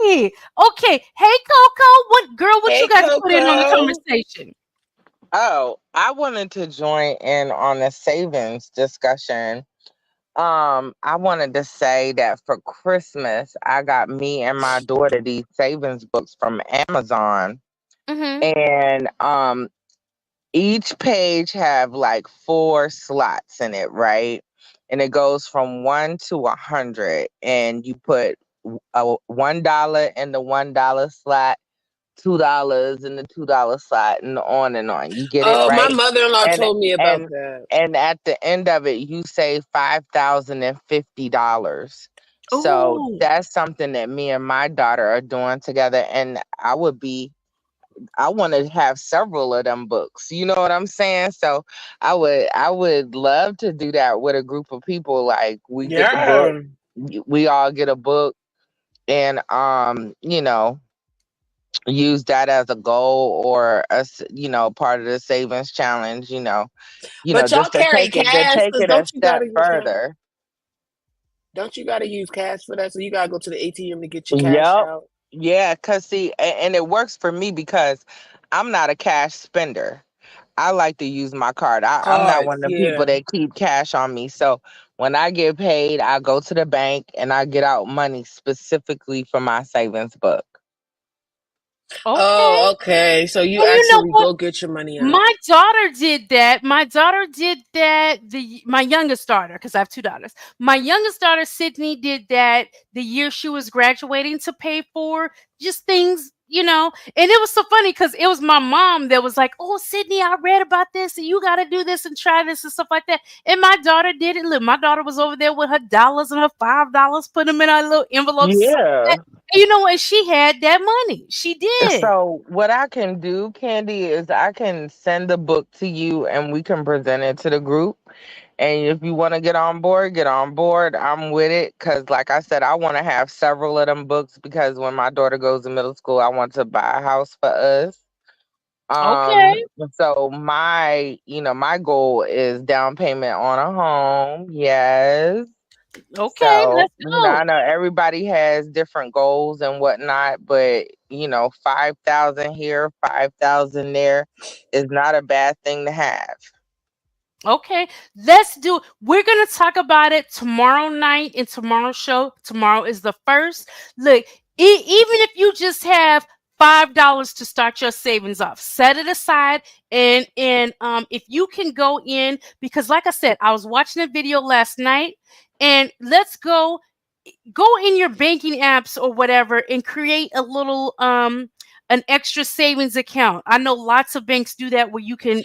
welcome. Yay. Okay. Hey, Coco. What you Hey, got to put in on the Coco. conversation? Oh, I wanted to join in on the savings discussion. I wanted to say that for Christmas, I got me and my daughter these savings books from Amazon, Mm-hmm. and each page have like 4 slots in it, right? And it goes from 1 to 100, and you put $1 in the $1 slot, $2 in the $2 slot, and on and on. You get it, Oh, my right? mother-in-law And told me about and that. and at the end of it, you save $5,050. So Oh, that's something that me and my daughter are doing together. And I want to have several of them books. You know what I'm saying? So I would love to do that with a group of people. Like we get the book, Yeah. we all get a book, and use that as a goal or part of the savings challenge. But y'all Just to carry take it to cash, take because it a don't you step gotta use cash? further. Don't you gotta use cash for that? So you gotta go to the ATM to get your cash Yep. out. Yeah, cause see, and it works for me because I'm not a cash spender. I like to use my card. I'm not Cards, one of the people yeah. that keep cash on me. So when I get paid, I go to the bank and I get out money specifically for my savings book. okay. Oh, okay. So you And you know actually what? go get your money out. My daughter did that. My daughter did that. My youngest daughter, because I have two daughters. My youngest daughter, Sydney, did that the year she was graduating to pay for just things. And it was so funny because it was my mom that was like, "Oh, Sydney, I read about this, and you got to do this and try this and stuff like that." And my daughter did it. Look, my daughter was over there with her dollars and her $5, put them in her little envelopes. And stuff like Yeah. that. And you know what? She had that money. She did. So what I can do, Candy, is I can send the book to you and we can present it to the group. And if you want to get on board, get on board. I'm with it because, like I said, I want to have several of them books because when my daughter goes to middle school, I want to buy a house for us. Okay. So my goal is down payment on a home. Yes. Okay. So, Let's go. I know everybody has different goals and whatnot, but 5,000 here, 5,000 there is not a bad thing to have. Okay, let's do. We're gonna talk about it tomorrow night in tomorrow's show. Tomorrow is the first. Look, even if you just have $5 to start your savings off, set it aside, and if you can go in, because like I said, I was watching a video last night, and let's go in your banking apps or whatever and create a little an extra savings account. I know lots of banks do that where you can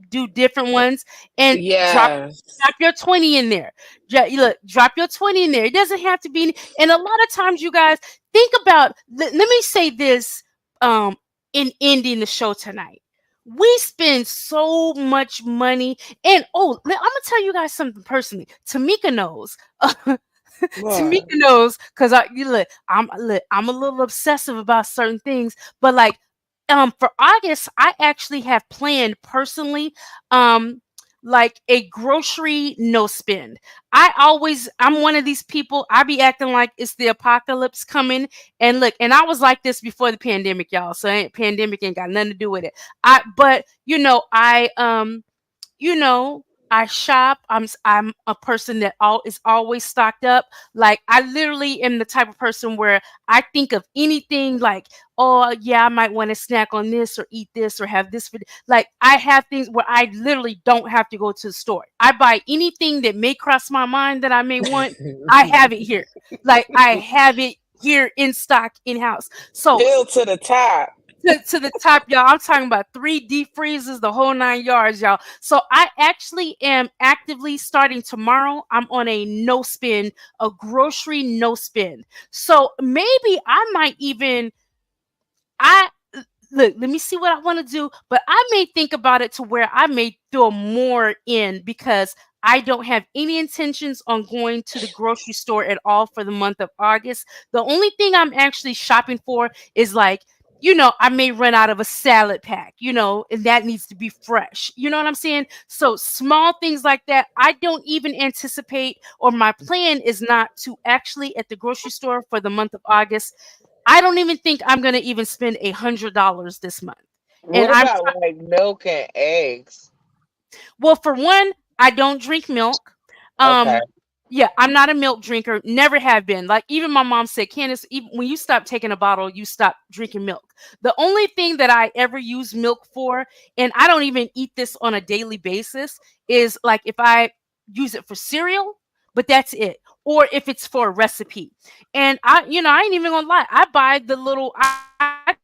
do different ones and drop Yes. your 20 in there. Look, drop your 20 in there. It doesn't have to be, and a lot of times you guys think about, let me say this in ending the show tonight. We spend so much money, and I'm gonna tell you guys something personally. Tamika knows. Tamika What? knows because I'm a little obsessive about certain things, but like for August, I actually have planned personally um like a grocery no spend. I'm one of these people, I be acting like it's the apocalypse coming. And look, and I was like this before the pandemic, y'all. So pandemic ain't got nothing to do with it. But you know, I shop. I'm a person that all is always stocked up. Like I literally am the type of person where I think of anything like, oh yeah, I might want to snack on this or eat this or have this. Like I have things where I literally don't have to go to the store. I buy anything that may cross my mind that I may want. I have it here. Like I have it here in stock in house. So Filled to the top. to the top, y'all. I'm talking about 3 deep freezes, the whole 9 yards, y'all. So I actually am actively starting tomorrow. I'm on a no spend, a grocery no spend. So maybe I might even I look, let me see what I want to do, but I may think about it to where I may throw more in because I don't have any intentions on going to the grocery store at all for the month of August. The only thing I'm actually shopping for is like, I may run out of a salad pack, and that needs to be fresh. You know what I'm saying? So small things like that, I don't even anticipate, or my plan is not to actually at the grocery store for the month of August. I don't even think I'm gonna even spend $100 this month. And What about like milk and eggs? well, for one, I don't drink milk. Okay. Um, yeah, I'm not a milk drinker. Never have been. Like even my mom said, Candace, even when you stop taking a bottle, you stop drinking milk. The only thing that I ever use milk for, and I don't even eat this on a daily basis, is like if I use it for cereal. But that's it. or if it's for a recipe. And I ain't even gonna lie. I buy the little. I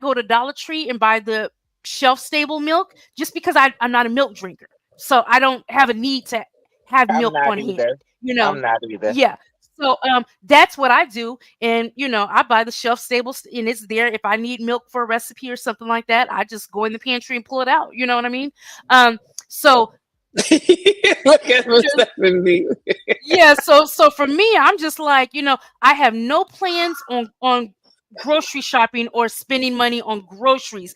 go to Dollar Tree and buy the shelf stable milk just because I'm not a milk drinker, so I don't have a need to have milk on I'm hand. not either. I'm not Yeah. either. So that's what I do, and I buy the shelf stable, and it's there. If I need milk for a recipe or something like that, I just go in the pantry and pull it out. You know what I mean? So Look at what's happening. yeah, so for me, I'm just like, I have no plans on grocery shopping or spending money on groceries,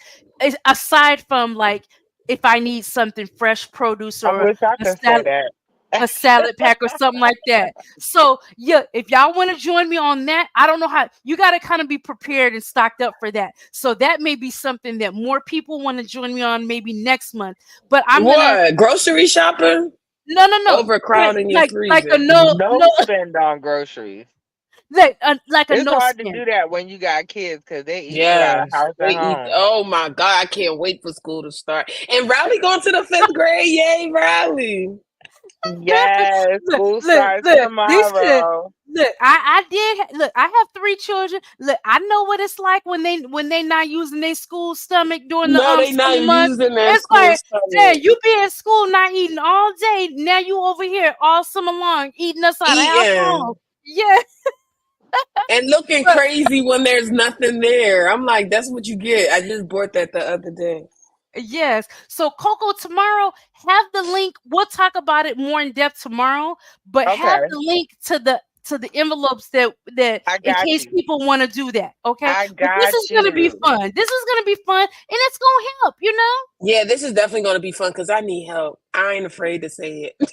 aside from like if I need something fresh produce I or wish I a could say salad that. a salad pack or something like that. So yeah, if y'all want to join me on that, I don't know how you got to kind of be prepared and stocked up for that. So that may be something that more people want to join me on maybe next month. But I'm gonna What? Grocery shopping? no, Overcrowding your like a freezer. no No spend on groceries. like a It's no hard to do spend. that when you got kids because they eat you out of Yes, house they and eat. home. Oh my God, I can't wait for school to start. And Riley going to the fifth grade. Yay, Riley. Yes, school starts Look, tomorrow. look, I have three children. Look, I know what it's like when they not using their school stomach during the No, they summer not months. using their It's school like, stomach. dang, you be in school not eating all day. Now you over here all summer long eating us out of house Eating home. Yeah, and looking but crazy when there's nothing there. I'm like, that's what you get. I just bought that the other day. yes. So Coco, tomorrow have the link. We'll talk about it more in depth tomorrow, but have Okay, the link to the envelopes that I in got case you. people want to do that. Okay. I But this got is gonna be you. fun. This is gonna be fun and it's gonna help. Yeah, this is definitely going to be fun because I need help. I ain't afraid to say it.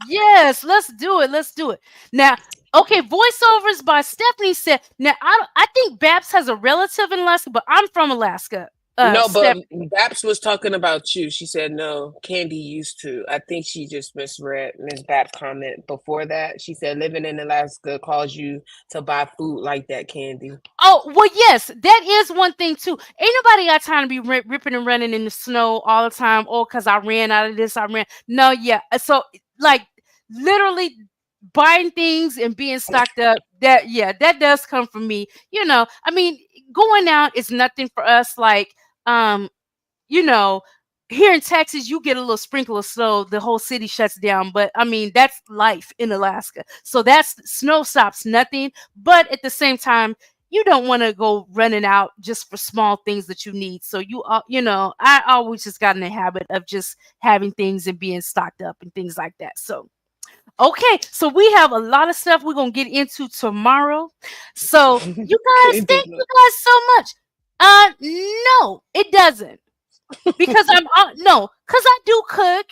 Yes, let's do it. Let's do it. Now, okay, voiceovers by Stephanie said. Now I think Babs has a relative in Alaska, but I'm from Alaska. No, but Stephanie. Baps was talking about you. She said no, Candy used to. I think she just misread Miss Baps' comment before that. She said living in Alaska caused you to buy food like that, Candy. Oh, well, yes, that is one thing too. Ain't nobody got time to be ripping and running in the snow all the time. Oh, because I ran out of this, I ran. No, yeah. So, like, literally buying things and being stocked up, that does come from me. I mean, going out is nothing for us. Like, um, you know, here in Texas, you get a little sprinkle of snow, the whole city shuts down. But I mean, that's life in Alaska. So that's snow stops nothing. But at the same time, you don't want to go running out just for small things that you need. So I always just got in the habit of just having things and being stocked up and things like that. So okay, so we have a lot of stuff we're gonna get into tomorrow. So you guys, Candy, thank you guys so much. No, it doesn't because I'm no, because I do cook,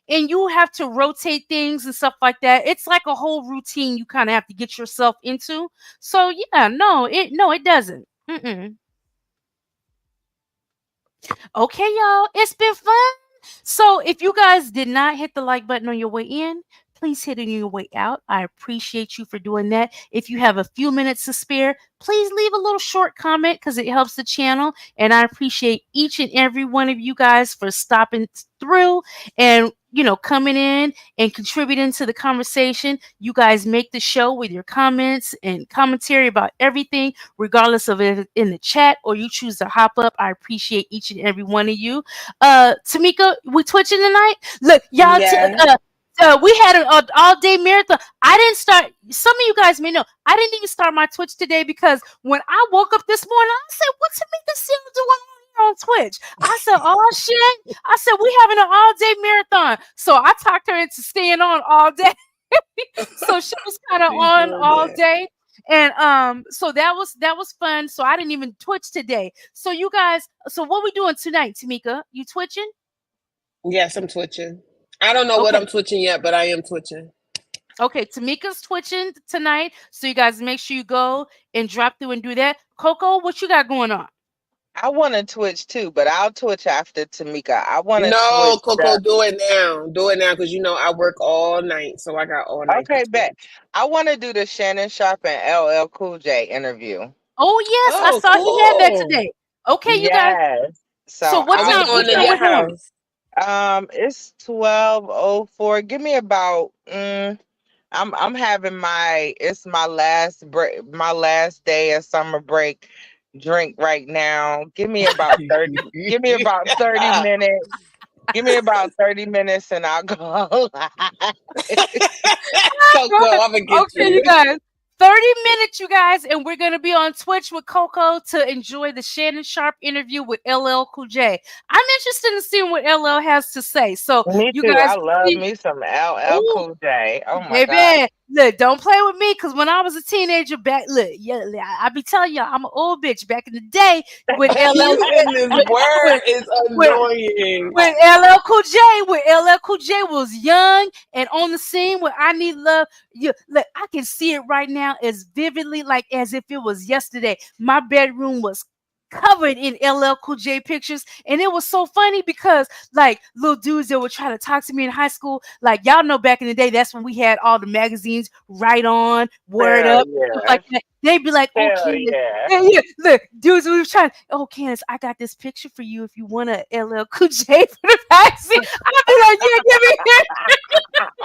and you have to rotate things and stuff like that. It's like a whole routine you kind of have to get yourself into. So yeah, no, it doesn't. Mm-mm. Okay, y'all, it's been fun. So if you guys did not hit the like button on your way in, please hit it on your way out. I appreciate you for doing that. If you have a few minutes to spare, please leave a little short comment because it helps the channel. And I appreciate each and every one of you guys for stopping through and coming in and contributing to the conversation. You guys make the show with your comments and commentary about everything, regardless of it in the chat or you choose to hop up. I appreciate each and every one of you. Tamika, we twitching tonight? Look, y'all. yeah. We had an all day marathon. I didn't start. Some of you guys may know I didn't even start my Twitch today because when I woke up this morning, I said, "What Tamika still doing on Twitch?" I said, "Oh shit!" I said, "We having an all day marathon." So I talked her into staying on all day. So she was kind of She's on doing all that. day. And so that was fun. So I didn't even Twitch today. So you guys, so what we doing tonight, Tamika? You twitching? Yes, I'm twitching. I don't know what Okay. I'm twitching yet, but I am twitching. Okay, Tamika's twitching tonight, so you guys make sure you go and drop through and do that. Coco, what you got going on? I want to Twitch too, but I'll Twitch after Tamika. I want to No, Twitch Coco, the. do it now. Do it now because I work all night, so I got all night to Okay, bet. twitch. I want to do the Shannon Sharp and LL Cool J interview. Oh yes, I Oh, saw he had that cool. today. Okay, you guys. Yes. So So what Are we I'll time? do What going to time your we're that. doing? house? It's 12:04. Give me about I'm having it's my last break, my last day of summer break drink right now. Give me about 30 minutes. Give me about 30 minutes and I'll go. Coco, I'm gonna get Okay, you you. guys. 30 minutes, you guys, and we're gonna be on Twitch with Coco to enjoy the Shannon Sharp interview with LL Cool J. I'm interested in seeing what LL has to say. So Me you too. I guys love see. me some LL Ooh, Cool J. Oh my God. baby, look, don't play with me, cause when I was a teenager back, look, yeah, I be telling y'all I'm an old bitch back in the day with LL You and this with word with is with annoying. When LL Cool J was young and on the scene with I Need Love, look, I can see it right now as vividly like as if it was yesterday. My bedroom was covered in LL Cool J pictures, and it was so funny because like little dudes that would try to talk to me in high school, like y'all know back in the day, that's when we had all the magazines, Right On, Word Hell Up, stuff yeah. like that. They'd be like, "Oh, Hell Candace, yeah. yeah, yeah, look, dudes, we was trying. Oh, Candace, I got this picture for you if you want a LL Cool J for the vaccine." I'd be like, "Yeah, give me here."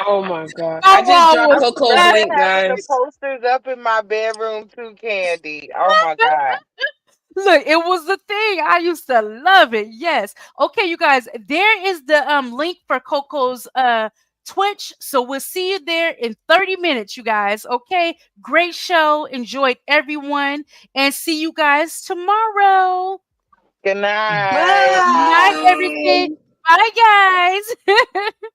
Oh my god. My I just mom dropped was I'm Coco's still link, laughing. having the guys. posters up in my bedroom too, Candy. Oh my God. Look, it was the thing. I used to love it. Yes. Okay, you guys, there is the link for Coco's Twitch. So we'll see you there in 30 minutes, you guys. Okay. Great show. Enjoyed everyone. And see you guys tomorrow. Good night. Night, everything. Bye. Bye, guys.